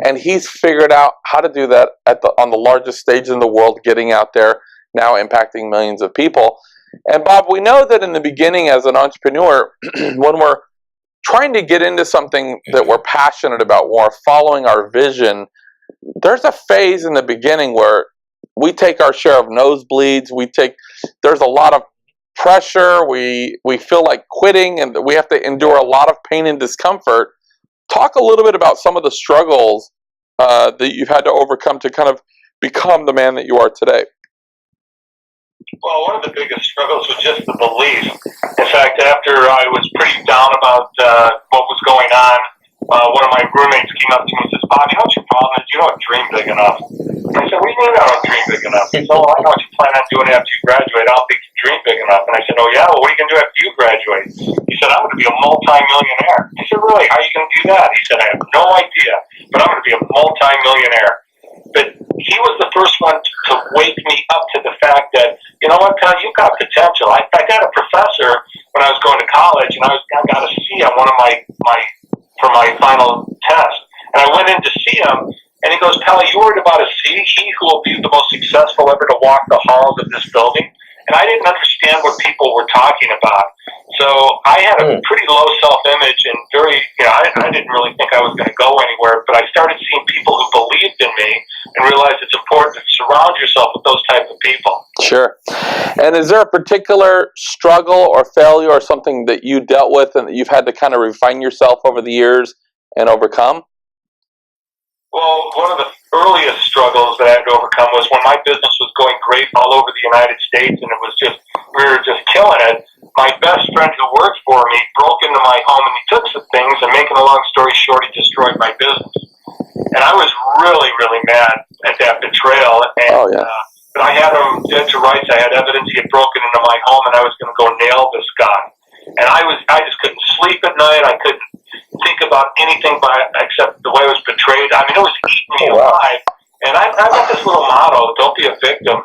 And he's figured out how to do that on the largest stage in the world, getting out there, now impacting millions of people. And Bob, we know that in the beginning as an entrepreneur, when we're trying to get into something that we're passionate about, when we're following our vision, there's a phase in the beginning where we take our share of nosebleeds. There's a lot of pressure. We feel like quitting, and we have to endure a lot of pain and discomfort. talk a little bit about some of the struggles that you've had to overcome to kind of become the man that you are today. Well, one of the biggest struggles was just the belief. In fact, after I was pretty down about what was going on, one of my roommates came up to me and says, "Bob, you know what your problem is? You don't dream big enough." And I said, "What do you mean I don't dream big enough?" He said, "Oh, I know what you plan on doing after you graduate. I don't think you dream big enough." And I said, "Oh, yeah? Well, what are you going to do after you graduate?" He said, "I'm going to be a multi-millionaire." I said, "Really? How are you going to do that?" He said, "I have no idea, but I'm going to be a multi-millionaire." But he was the first one to wake me up to the fact that, you know what, Pat, you've got potential. I got a professor when I was going to college, and I got a C on one of for my final test. And I went in to see him, and he goes, "Pally, you worried about a C? He who will be the most successful ever to walk the halls of this building?" And I didn't understand what people were talking about. So I had a pretty low self-image and very, I didn't really think I was going to go anywhere. But I started seeing people who believed in me and realized it's important to surround yourself with those type of people. Sure. And is there a particular struggle or failure or something that you dealt with and that you've had to kind of refine yourself over the years and overcome? Well, one of the earliest struggles that I had to overcome was when my business was going great all over the United States, and we were just killing it. My best friend who worked for me broke into my home and he took some things, and making a long story short, he destroyed my business. And I was really, really mad at that betrayal. And, but I had him dead to rights. I had evidence he had broken into my home, and I was going to go nail this guy. And I just couldn't sleep at night. I couldn't think about anything except the way I was betrayed. I mean, it was eating me alive. And I got this little motto: don't be a victim.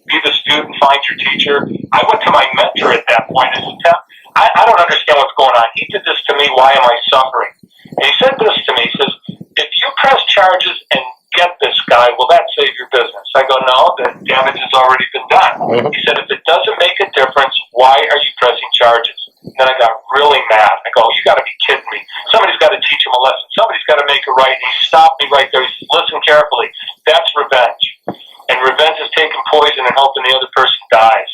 Be the student, find your teacher. I went to my mentor at that point and said, I don't understand what's going on. He did this to me. Why am I suffering? And he said this to me. He says, "If you press charges and get this guy, will that save your business?" I go, "No, the damage has already been done." He said, "If it doesn't make a difference, why are you pressing charges?" Then I got really mad. I go, "You got to be kidding me. Somebody's got to teach him a lesson. Somebody's got to make it right." And he stopped me right there. He says, "Listen carefully. That's revenge. And revenge is taking poison and hoping the other person dies."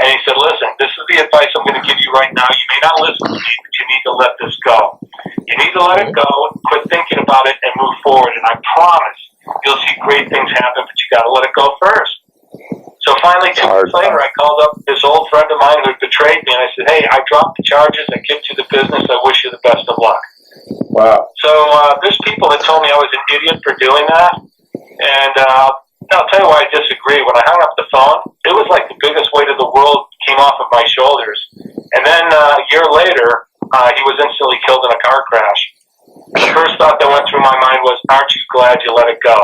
And he said, "Listen, this is the advice I'm going to give you right now. You may not listen to me, but you need to let this go. You need to let it go, quit thinking about it, and move forward. And I promise you'll see great things happen, but you got to let it go first." So finally, 2 weeks later, I called up this old friend of mine who had betrayed me, and I said, "Hey, I dropped the charges. I kicked you the business. I wish you the best of luck." Wow. So there's people that told me I was an idiot for doing that, and I'll tell you why I disagree. When I hung up the phone, it was like the biggest weight of the world came off of my shoulders. And then a year later, he was instantly killed in a car crash. The first thought that went through my mind was, "Aren't you glad you let it go?"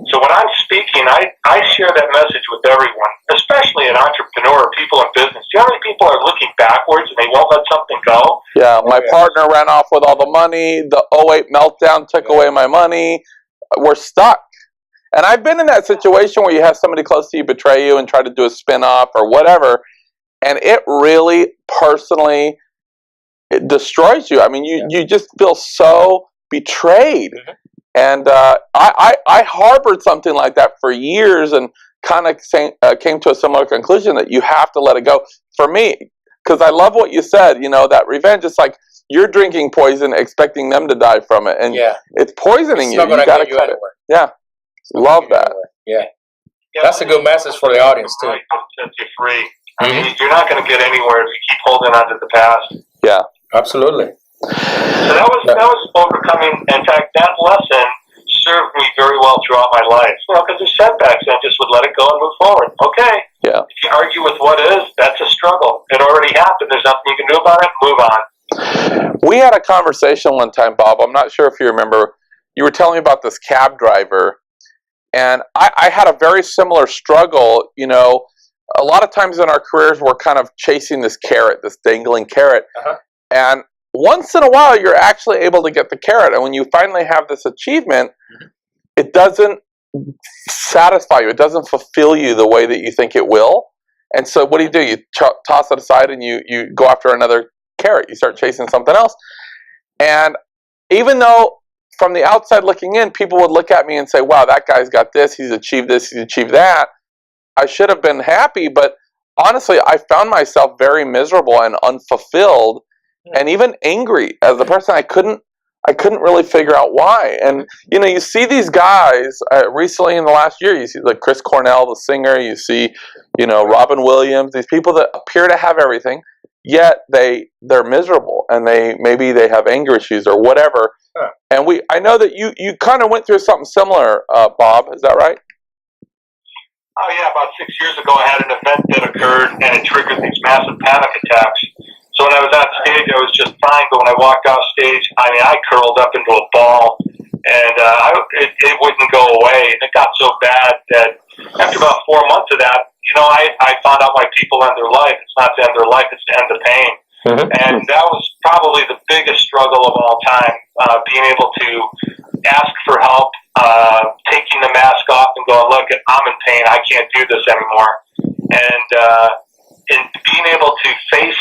So when I'm speaking, I share that message with everyone, especially an entrepreneur, people in business. Do you know how many people are looking backwards and they won't let something go? Yeah, my partner ran off with all the money. The 2008 meltdown took away my money. We're stuck. And I've been in that situation where you have somebody close to you betray you and try to do a spin-off or whatever, and it really personally destroys you. I mean, you just feel so betrayed. And I harbored something like that for years and kind of came to a similar conclusion that you have to let it go. For me, because I love what you said, that revenge, it's like you're drinking poison expecting them to die from it. And it's poisoning you. You got to cut it. Yeah. Love that. Yeah. That's a good message for the audience, too. Right, set you free. I mean, you're not going to get anywhere if you keep holding on to the past. Yeah. Absolutely. So that was overcoming. In fact, that lesson served me very well throughout my life. Because there's setbacks, and I just would let it go and move forward. Okay. Yeah. If you argue with what is, that's a struggle. It already happened. There's nothing you can do about it. Move on. We had a conversation one time, Bob. I'm not sure if you remember. You were telling me about this cab driver, and I had a very similar struggle. A lot of times in our careers, we're kind of chasing this carrot, this dangling carrot. And once in a while, you're actually able to get the carrot. And when you finally have this achievement, it doesn't satisfy you. It doesn't fulfill you the way that you think it will. And so what do? You toss it aside and you go after another carrot. You start chasing something else. And even though from the outside looking in, people would look at me and say, "Wow, that guy's got this. He's achieved this. He's achieved that." I should have been happy, but honestly, I found myself very miserable and unfulfilled and even angry as a person. I couldn't I couldn't really figure out why. And, you know, you see these guys recently in the last year, you see like Chris Cornell, the singer, you see, you know, Robin Williams, these people that appear to have everything, yet they're miserable, and maybe they have anger issues or whatever. Huh. And I know that you kind of went through something similar, Bob, is that right? Oh yeah, about 6 years ago I had an event that occurred and it triggered these massive panic attacks. So when I was on stage, I was just fine, but when I walked off stage, I mean, I curled up into a ball, and it wouldn't go away. And it got so bad that after about 4 months of that, you know, I found out why people end their life. It's not to end their life, it's to end the pain. Mm-hmm. And that was probably the biggest struggle of all time, being able to ask for help, taking the mask off and going, look, I'm in pain, I can't do this anymore. And being able to face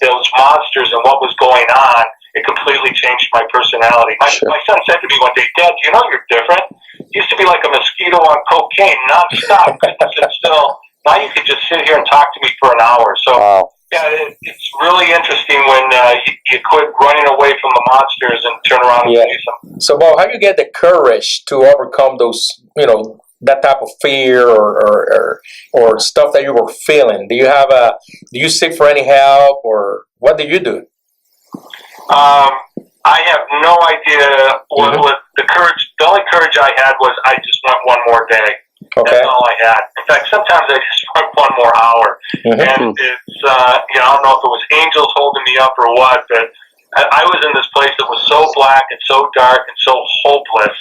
those monsters and what was going on, it completely changed my personality. My son said to me one day, Dad, you know you're different. You used to be like a mosquito on cocaine, nonstop. Sit still. Now you could just sit here and talk to me for an hour. So, yeah, it's really interesting when you quit running away from the monsters and turn around and face them. So, Bob, how do you get the courage to overcome those, you know, that type of fear or stuff that you were feeling? Do you seek for any help, or what did you do? I have no idea what the courage. The only courage I had was I just went one more day. Okay. That's all I had. In fact, sometimes I just went one more hour. Mm-hmm. And it's, you know, I don't know if it was angels holding me up or what, but I was in this place that was so black and so dark and so hopeless.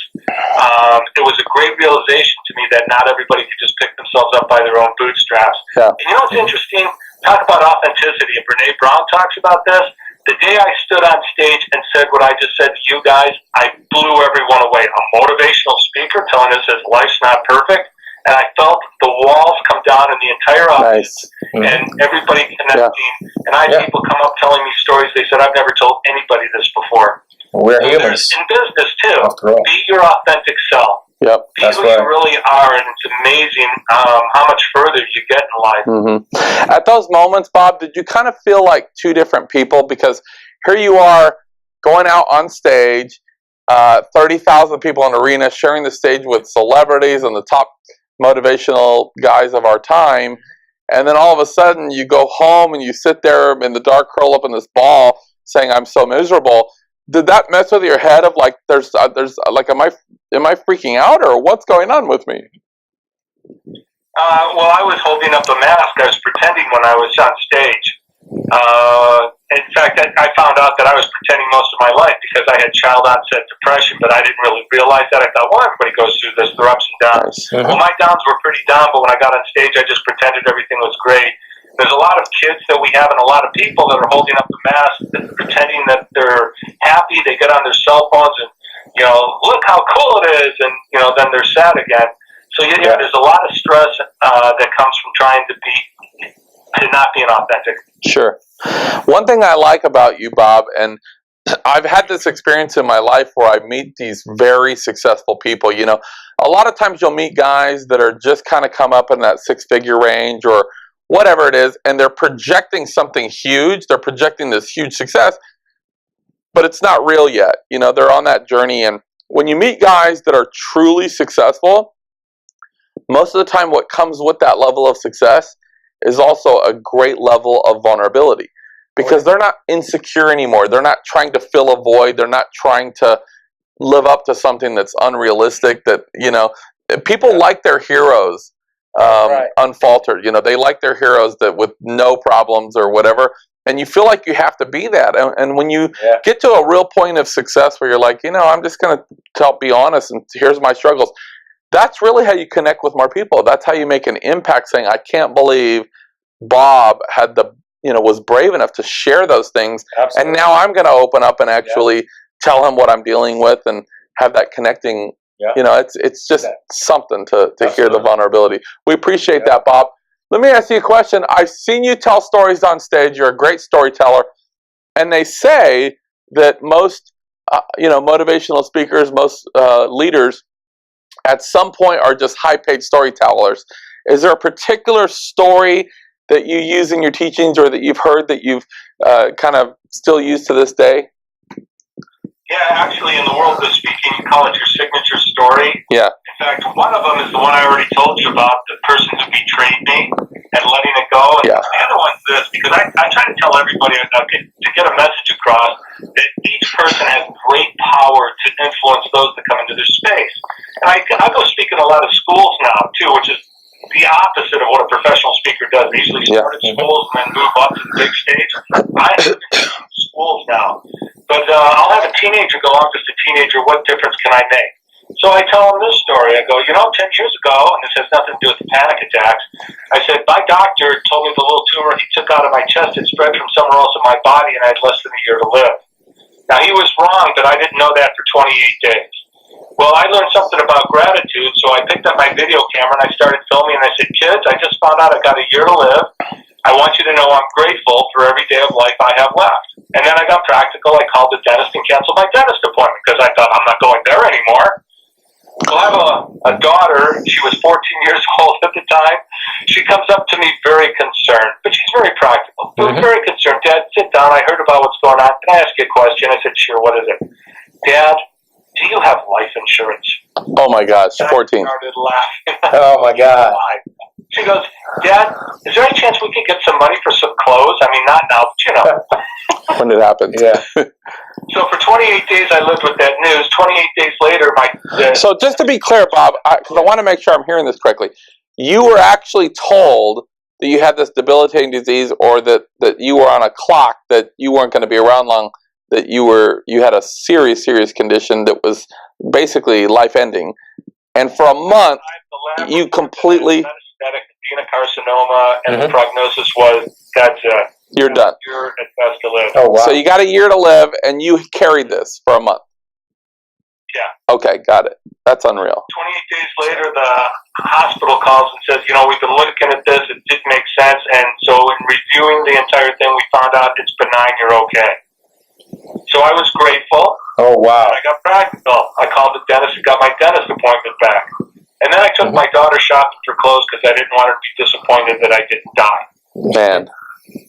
It was a great realization to me that not everybody could just pick themselves up by their own bootstraps. Yeah. And you know what's interesting? Talk about authenticity, and Brene Brown talks about this. The day I stood on stage and said what I just said to you guys, I blew everyone away. A motivational speaker telling us his life's not perfect, and I felt the walls come down in the entire audience, and everybody connecting. And I had people come up telling me stories. They said, I've never told anybody this before. We're humans. In business, too. Be your authentic self. Yep, be who you really are, and it's amazing how much further you get in life. Mm-hmm. At those moments, Bob, did you kind of feel like two different people? Because here you are going out on stage, 30,000 people in an arena, sharing the stage with celebrities and the top motivational guys of our time, and then all of a sudden you go home and you sit there in the dark, curl up in this ball, saying, I'm so miserable. Did that mess with your head of like, there's like, am I freaking out, or what's going on with me? Well, I was holding up a mask. I was pretending when I was on stage. In fact, I found out that I was pretending most of my life because I had child onset depression, but I didn't really realize that. I thought, well, everybody goes through this, their ups and downs. Mm-hmm. Well, my downs were pretty down, but when I got on stage, I just pretended everything was great. There's a lot of kids that we have and a lot of people that are holding up the mask, pretending that they're happy. They get on their cell phones and, you know, look how cool it is, and, you know, then they're sad again. So, yeah, there's a lot of stress that comes from trying to not being authentic. Sure. One thing I like about you, Bob, and I've had this experience in my life where I meet these very successful people. You know, a lot of times you'll meet guys that are just kind of come up in that six-figure range or whatever it is, and they're projecting something huge. They're projecting this huge success, but it's not real yet. You know, they're on that journey. And when you meet guys that are truly successful, most of the time what comes with that level of success is also a great level of vulnerability, because they're not insecure anymore. They're not trying to fill a void. They're not trying to live up to something that's unrealistic. That, you know, people like their heroes unfaltered. You know, they like their heroes that with no problems or whatever. And you feel like you have to be that. And when you get to a real point of success where you're like, you know, I'm just going to be honest, and here's my struggles. That's really how you connect with more people. That's how you make an impact, saying, I can't believe Bob had was brave enough to share those things. Absolutely. And now I'm going to open up and actually tell him what I'm dealing with and have that connecting. Yeah. You know, it's just something to hear the vulnerability. We appreciate that, Bob. Let me ask you a question. I've seen you tell stories on stage. You're a great storyteller. And they say that most, motivational speakers, most leaders, at some point are just high-paid storytellers. Is there a particular story that you use in your teachings or that you've heard that you've kind of still use to this day? Yeah, actually, in the world of speaking, you call it your signature story. Yeah. In fact, one of them is the one I already told you about, the person who betrayed me and letting it go. And Yeah. the other one's this, because I try to tell everybody to get a message across that each person has great power to influence those that come into their space. And I go speak in a lot of schools now, too, which is the opposite of what a professional speaker does. They usually start at schools and then move up to the big stage. I am in schools now. But I'll have a teenager go, I'm just a teenager, what difference can I make? So I tell them this story. I go, 10 years ago, and this has nothing to do with the panic attacks, I said, my doctor told me the little tumor he took out of my chest had spread from somewhere else in my body, and I had less than a year to live. Now, he was wrong, but I didn't know that for 28 days. Well, I learned something about gratitude, so I picked up my video camera, and I started filming, and I said, kids, I just found out I got a year to live. I want you to know I'm grateful for every day of life I have left. And then I got practical. I called the dentist and canceled my dentist appointment because I thought I'm not going there anymore. Well, I have a daughter. She was 14 years old at the time. She comes up to me very concerned, but she's very practical. But very concerned. Dad, sit down. I heard about what's going on. Can I ask you a question? I said, sure. What is it? Dad, do you have life insurance? Oh, my gosh. 14. I started laughing. Oh, my God. She goes, Dad, is there any chance we could get some money for some clothes? I mean, not now, but When it happened. Yeah. So for 28 days, I lived with that news. 28 days later, So just to be clear, Bob, because I want to make sure I'm hearing this correctly, you were actually told that you had this debilitating disease, or that you were on a clock, that you weren't going to be around long, that you had a serious condition that was basically life-ending, and for a month, you completely... Metastatic adenocarcinoma, and the prognosis was, that's it. You're done. You're at best to live. Oh, wow. So you got a year to live, and you carried this for a month. Yeah. Okay, got it. That's unreal. 28 days later, the hospital calls and says, we've been looking at this, it didn't make sense, and so in reviewing the entire thing, we found out it's benign, you're okay. So I was grateful. Oh, wow. And I got practical. I called the dentist and got my dentist appointment back. And then I took my daughter shopping for clothes because I didn't want her to be disappointed that I didn't die. Man.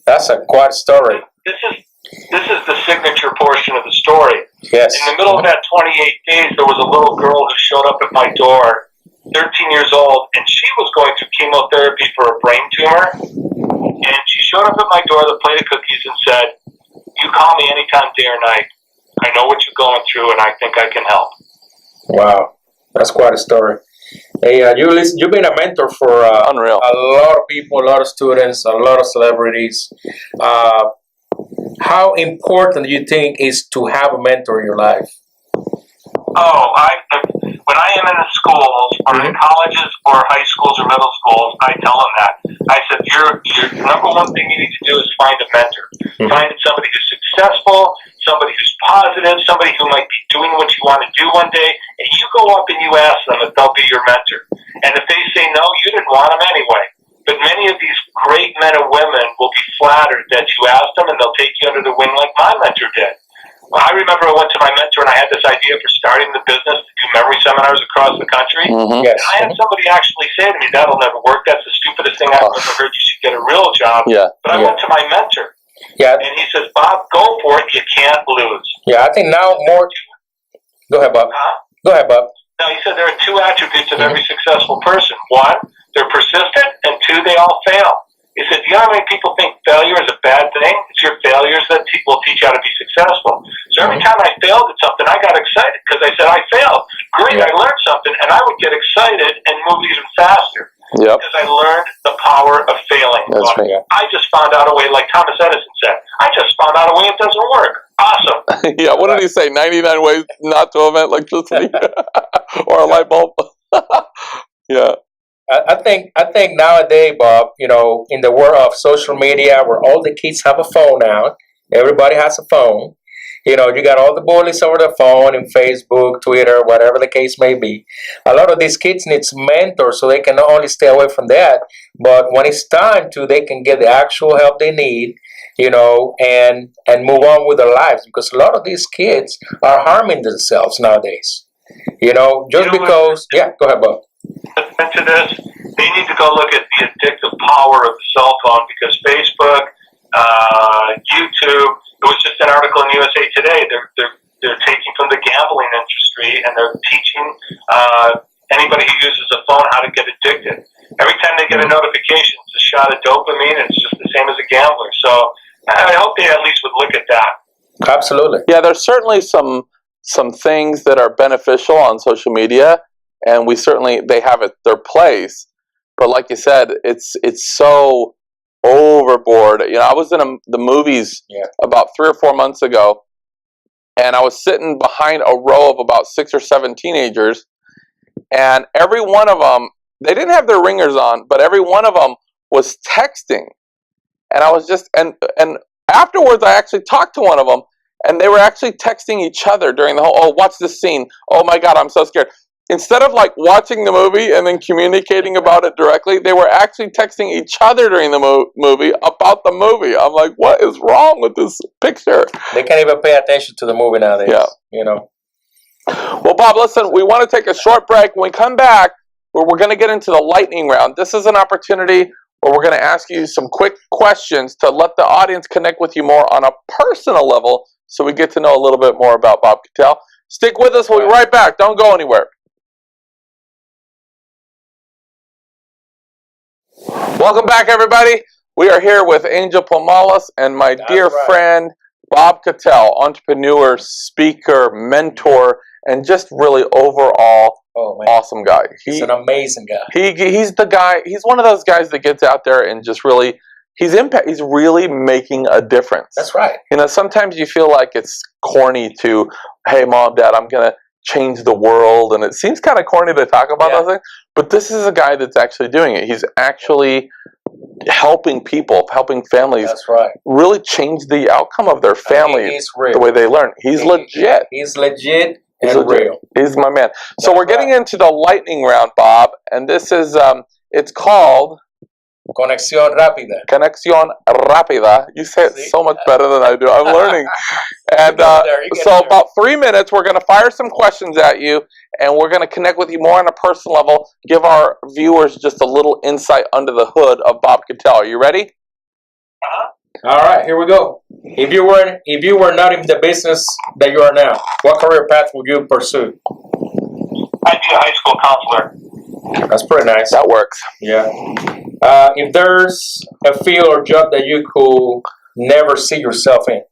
That's a quite story. This is the signature portion of the story. Yes. In the middle of that 28 days, there was a little girl who showed up at my door, 13 years old, and she was going through chemotherapy for a brain tumor. And she showed up at my door with a plate of cookies and said, you call me anytime, day or night. I know what you're going through, and I think I can help. Wow. That's quite a story. Hey, you've been a mentor for Unreal. A lot of people, a lot of students, a lot of celebrities. How important do you think is to have a mentor in your life? Oh, when I am in the schools, or in colleges, or high schools, or middle schools, I tell them that. I said, your number one thing you need to do is find a mentor. Find somebody who's successful, somebody who's positive, somebody who might be doing what you want to do one day, and you go up and you ask them if they'll be your mentor. And if they say no, you didn't want them anyway. But many of these great men and women will be flattered that you asked them, and they'll take you under the wing like my mentor did. Well, I remember I went to my mentor and I had this idea for starting the business to do memory seminars across the country. Yes. And I had somebody actually say to me, that'll never work. That's the stupidest thing I've ever heard. You should get a real job. Yeah. But I went to my mentor. Yeah. And he says, Bob, go for it. You can't lose. Yeah, I think now more... Go ahead, Bob. Go ahead, Bob. Now, he said there are two attributes of every successful person. One, they're persistent, and two, they all fail. He said, you know how many people think failure is a bad thing? It's your failures that will teach you how to be successful. So every time I failed at something, I got excited because I said, I failed. Great, I learned something, and I would get excited and move even faster. Yep. Because I learned the power of failing. That's right. I just found out a way, like Thomas Edison said, I just found out a way it doesn't work. Awesome. Yeah, what did he say? 99 ways not to invent electricity? Or a light bulb? Yeah. I think nowadays, Bob, in the world of social media where all the kids have a phone now, everybody has a phone. You got all the bullies over the phone in Facebook, Twitter, whatever the case may be. A lot of these kids need mentors so they can not only stay away from that, but when it's time to, they can get the actual help they need, and move on with their lives. Because a lot of these kids are harming themselves nowadays. Just because... Yeah, go ahead, Bob. To this, they need to go look at the addictive power of the cell phone, because Facebook, YouTube, it was just an article in USA Today, they're taking and they're teaching anybody who uses a phone how to get addicted. Every time they get a notification, it's a shot of dopamine, and it's just the same as a gambler. So I hope they at least would look at that. Absolutely. Yeah, there's certainly some things that are beneficial on social media, and they have their place. But like you said, it's so overboard. You know, I was in the movies about 3 or 4 months ago, and I was sitting behind a row of about 6 or 7 teenagers, and every one of them, they didn't have their ringers on, but every one of them was texting. And I was just, and afterwards I actually talked to one of them, and they were actually texting each other during the whole, oh, watch this scene. Oh my God, I'm so scared. Instead of like watching the movie and then communicating about it directly, they were actually texting each other during the movie about the movie. I'm like, what is wrong with this picture? They can't even pay attention to the movie nowadays. Yeah. You know. Well, Bob, listen, we want to take a short break. When we come back, we're going to get into the lightning round. This is an opportunity where we're going to ask you some quick questions to let the audience connect with you more on a personal level, so we get to know a little bit more about Bob Kittell. Stick with us. We'll be right back. Don't go anywhere. Welcome back, everybody. We are here with Angel Pomales and my dear friend, Bob Kittell, entrepreneur, speaker, mentor, and just really overall awesome guy. He's an amazing guy. He's the guy. He's one of those guys that gets out there and just really, he's really making a difference. That's right. You know, sometimes you feel like it's corny to, hey, Mom, Dad, I'm going to change the world. And it seems kind of corny to talk about those things. But this is a guy that's actually doing it. He's actually helping people, helping families really change the outcome of their family, the way they learn. He's legit. He's legit and real. He's my man. So we're getting into the lightning round, Bob, and this is, it's called Conexión Rápida. Conexión Rápida. You say it so much better than I do. I'm learning. And so about 3 minutes, we're going to fire some questions at you, and we're going to connect with you more on a personal level, give our viewers just a little insight under the hood of Bob Kittell. Are you ready? All right, here we go. If you were not in the business that you are now, what career path would you pursue? I'd be a high school counselor. That's pretty nice. That works. Yeah. If there's a field or job that you could never see yourself in?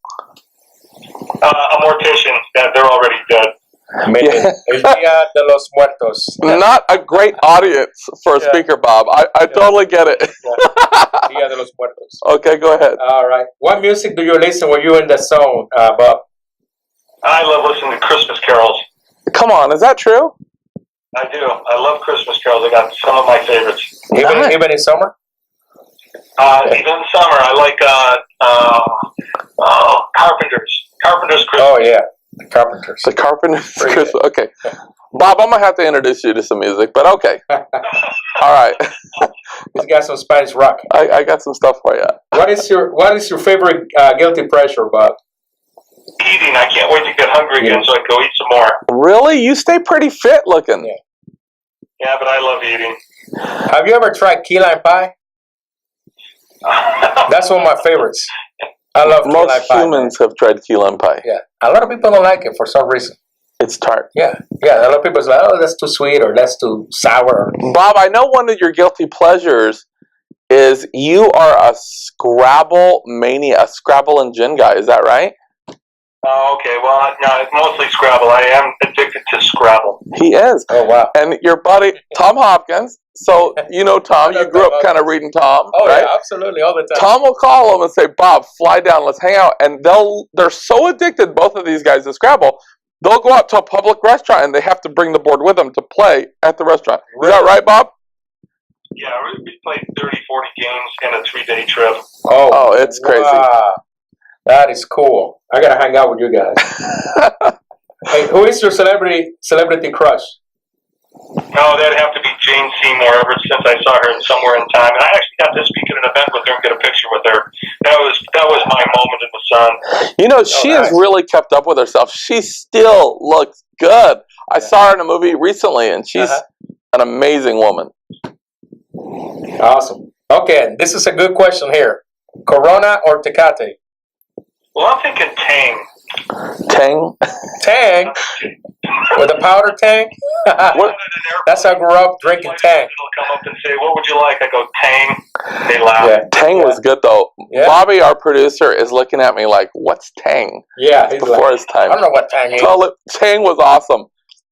A mortician. They're already dead. El Día de los Muertos. Not a great audience for a speaker, Bob. I totally get it. Día de los Muertos. Okay, go ahead. All right. What music do you listen when you're in the zone, Bob? I love listening to Christmas carols. Come on, is that true? I do. I love Christmas carols. I got some of my favorites. Even in summer? Even in summer, I like Carpenters. Carpenters Christmas. Oh, yeah. The Carpenters. The Carpenters Christmas. Okay. Bob, I'm going to have to introduce you to some music, but okay. All right. He's got some Spanish rock. I got some stuff for you. What is your favorite guilty pleasure, Bob? Eating. I can't wait to get hungry again so I can go eat some more. Really? You stay pretty fit looking. Yeah, but I love eating. Have you ever tried key lime pie? That's one of my favorites. I love key lime pie. Most humans have tried key lime pie. Yeah. A lot of people don't like it for some reason. It's tart. Yeah. A lot of people say, oh, that's too sweet or that's too sour. Bob, I know one of your guilty pleasures is you are a Scrabble mania, a Scrabble and gin guy. Is that right? Oh, okay. Well, no, it's mostly Scrabble. I am addicted to Scrabble. He is. Oh, wow. And your buddy, Tom Hopkins. So, you know Tom. You grew up kind of reading Tom, right? Yeah, absolutely. All the time. Tom will call him and say, Bob, fly down. Let's hang out. And they're so addicted, both of these guys, to Scrabble, they'll go out to a public restaurant and they have to bring the board with them to play at the restaurant. Is that right, Bob? Yeah, we played 30, 40 games in a 3-day trip. Oh, it's crazy. Wow. That is cool. I gotta hang out with you guys. Hey, who is your celebrity crush? No, that'd have to be Jane Seymour. Ever since I saw her Somewhere in Time, and I actually got to speak at an event with her and get a picture with her. That was my moment in the sun. You know, she has really kept up with herself. She still looks good. I saw her in a movie recently, and she's an amazing woman. Awesome. Okay, this is a good question here. Corona or Tecate? Well, I'm thinking Tang. Tang? Tang? With a powder Tang? That's how I grew up drinking Tang. They'll come up and say, "What would you like?" I go, "Tang." They laugh. Yeah. Tang was good though. Yeah. Bobby, our producer, is looking at me like, "What's Tang?" Yeah, he's before his time. I don't know what Tang is. Tang was awesome,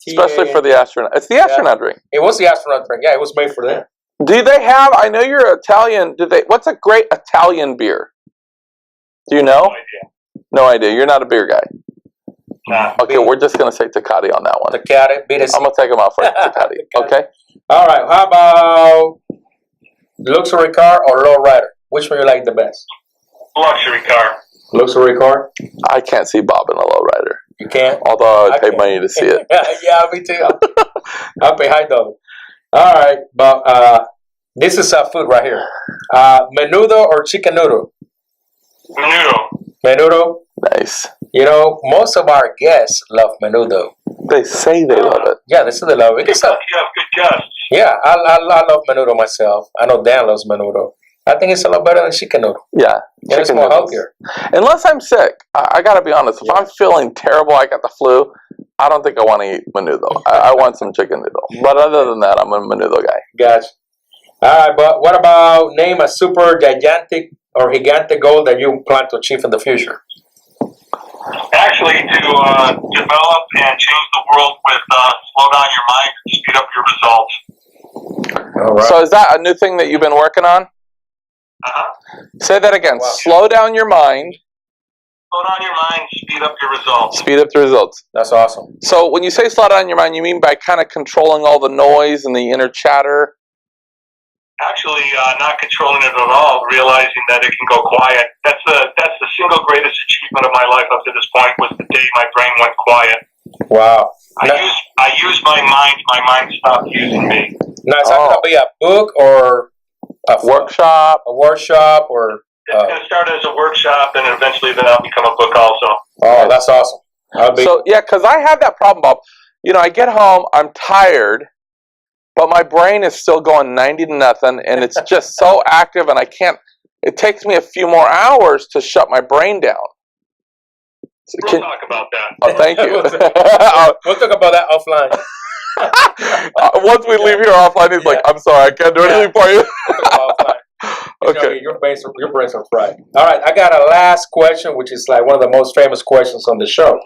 especially for the astronaut. It's the astronaut drink. It was the astronaut drink. Yeah, it was made for them. Do they have? I know you're Italian. Do they? What's a great Italian beer? Do you know? No idea. No idea. You're not a beer guy. Nah. Okay, we're just gonna say Tecate on that one. Tecate, I'm gonna take them out for Tecate. Okay. All right. How about luxury car or lowrider? Which one you like the best? Luxury car. Luxury car. I can't see Bob in a lowrider. You can't. Although I'd pay money to see it. Yeah, me too. I'll pay high dollar. All right, but this is our food right here. Menudo or chicken noodle? Menudo. Menudo. Nice. You know, most of our guests love menudo. They say they love it. Yeah, they say they love it. You have good guests. Yeah, I love menudo myself. I know Dan loves menudo. I think it's a lot better than chicken noodle. Yeah. And it's more healthier. Unless I'm sick. I got to be honest. If I'm feeling terrible, I got the flu, I don't think I want to eat menudo. I want some chicken noodle. But other than that, I'm a menudo guy. Gotcha. All right, but what about name a super gigantic or gigante goal that you plan to achieve in the future? Actually, to develop and change the world with slow down your mind and speed up your results. All right. So is that a new thing that you've been working on? Uh-huh. Say that again. Wow. Slow down your mind. Slow down your mind, speed up your results. Speed up the results. That's awesome. So when you say slow down your mind, you mean by kind of controlling all the noise and the inner chatter? Actually, not controlling it at all, realizing that it can go quiet. That's the single greatest achievement of my life up to this point was the day my brain went quiet. Wow. I used my mind stopped using me. Now, is that going to be a book or a workshop? A workshop or... It's going to start as a workshop and eventually then I'll become a book also. Oh, that's awesome. So, yeah, because I have that problem, Bob. You know, I get home, I'm tired, but my brain is still going 90 to nothing, and it's just so active, and I can't, it takes me a few more hours to shut my brain down. So we'll talk about that. Oh, thank you. We'll talk about that offline. Once we leave here offline, he's like, I'm sorry, I can't do anything for you. Okay. Your brains are fried. All right, I got a last question, which is like one of the most famous questions on the show.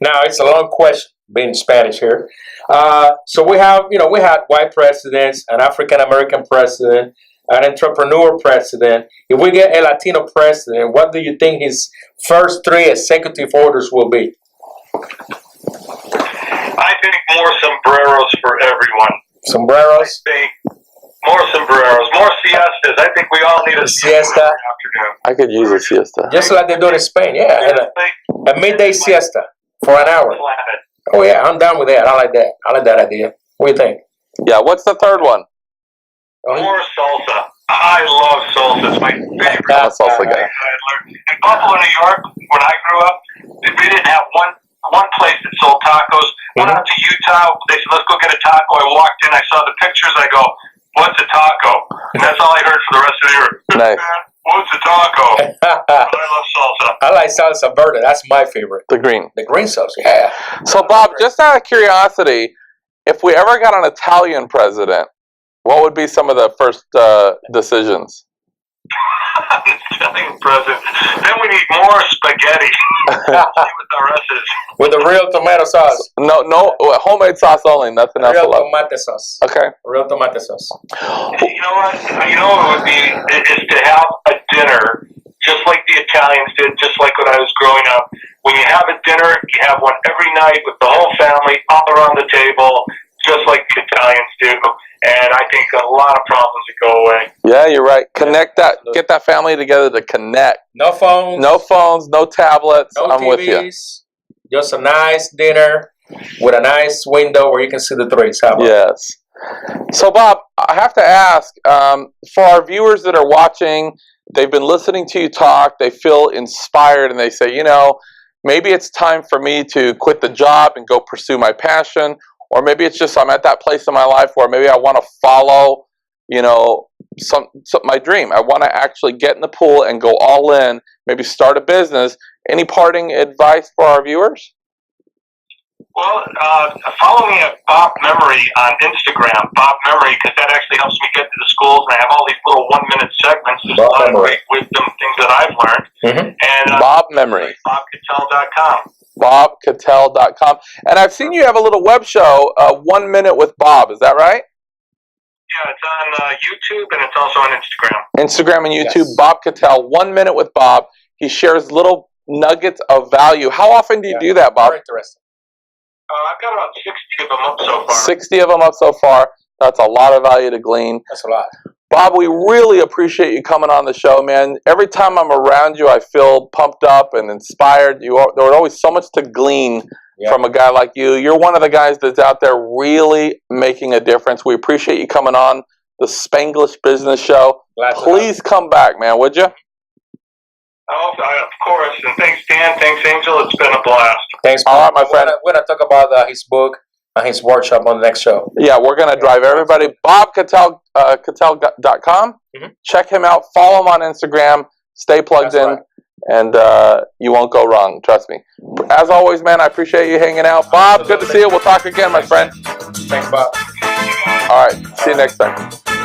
Now, it's a long question, being Spanish here. So we have, we had white presidents, an African-American president, an entrepreneur president. If we get a Latino president, what do you think his first 3 executive orders will be? I think more sombreros for everyone. Sombreros? I think more sombreros, more siestas. I think we all need a siesta afternoon. I could use a siesta. Just like they do in Spain, yeah. A midday siesta for an hour. Oh, yeah, I'm down with that. I like that. I like that idea. What do you think? Yeah, what's the third one? More salsa. I love salsa. It's my favorite. I'm a salsa guy. In Buffalo, New York, when I grew up, we didn't have one place that sold tacos. Went out to Utah. They said, let's go get a taco. I walked in. I saw the pictures. I go, what's a taco? And that's all I heard for the rest of the year. Nice. What's a taco? I love salsa. I like salsa verde. That's my favorite. The green. The green salsa, yeah. So, Bob, just out of curiosity, if we ever got an Italian president, what would be some of the first decisions? Italian president. Then we need more spaghetti. See what the rest is. With the real tomato sauce. No, homemade sauce only. Nothing else. Real tomate sauce. Okay. Real tomate sauce. You know what? You know what it would be is to have a dinner just like the Italians did, just like when I was growing up. When you have a dinner, you have one every night with the whole family all around the table, just like the Italians do. And I think a lot of problems would go away. Yeah, you're right. Connect that. Get that family together to connect. No phones. No phones. No tablets. No I'm TVs, with you. Just a nice dinner with a nice window where you can see the trees. How about yes. So, Bob, I have to ask, for our viewers that are watching, they've been listening to you talk, they feel inspired, and they say, maybe it's time for me to quit the job and go pursue my passion. Or maybe it's just I'm at that place in my life where maybe I want to follow, my dream. I want to actually get in the pool and go all in, maybe start a business. Any parting advice for our viewers? Well, follow me at Bob Memory on Instagram, Bob Memory, because that actually helps me get to the schools, and I have all these little 1-minute segments. There's a lot of great wisdom things that I've learned. And Bob Memory. BobKittell.com. BobKittell.com. And I've seen you have a little web show, 1 Minute with Bob. Is that right? Yeah, it's on YouTube, and it's also on Instagram. Instagram and YouTube, yes. Bob Kittell, 1 Minute with Bob. He shares little nuggets of value. How often do you do that, Bob? Very interesting. I've got about 60 of them up so far. 60 of them up so far. That's a lot of value to glean. That's a lot. Bob, we really appreciate you coming on the show, man. Every time I'm around you, I feel pumped up and inspired. There was always so much to glean from a guy like you. You're one of the guys that's out there really making a difference. We appreciate you coming on the Spanglish Business Show. Please come back, man, would you? Oh, of course. And thanks, Dan. Thanks, Angel. It's been a blast. Thanks, Bob. All right, my friend. We're going to talk about his book and his workshop on the next show. Yeah, we're going to drive everybody. Bob Kittell, Kittell.com. Check him out. Follow him on Instagram. Stay plugged in. Right. And you won't go wrong. Trust me. As always, man, I appreciate you hanging out. Bob, good to see you. We'll talk again, my friend. Thanks, Bob. All right. See you next time.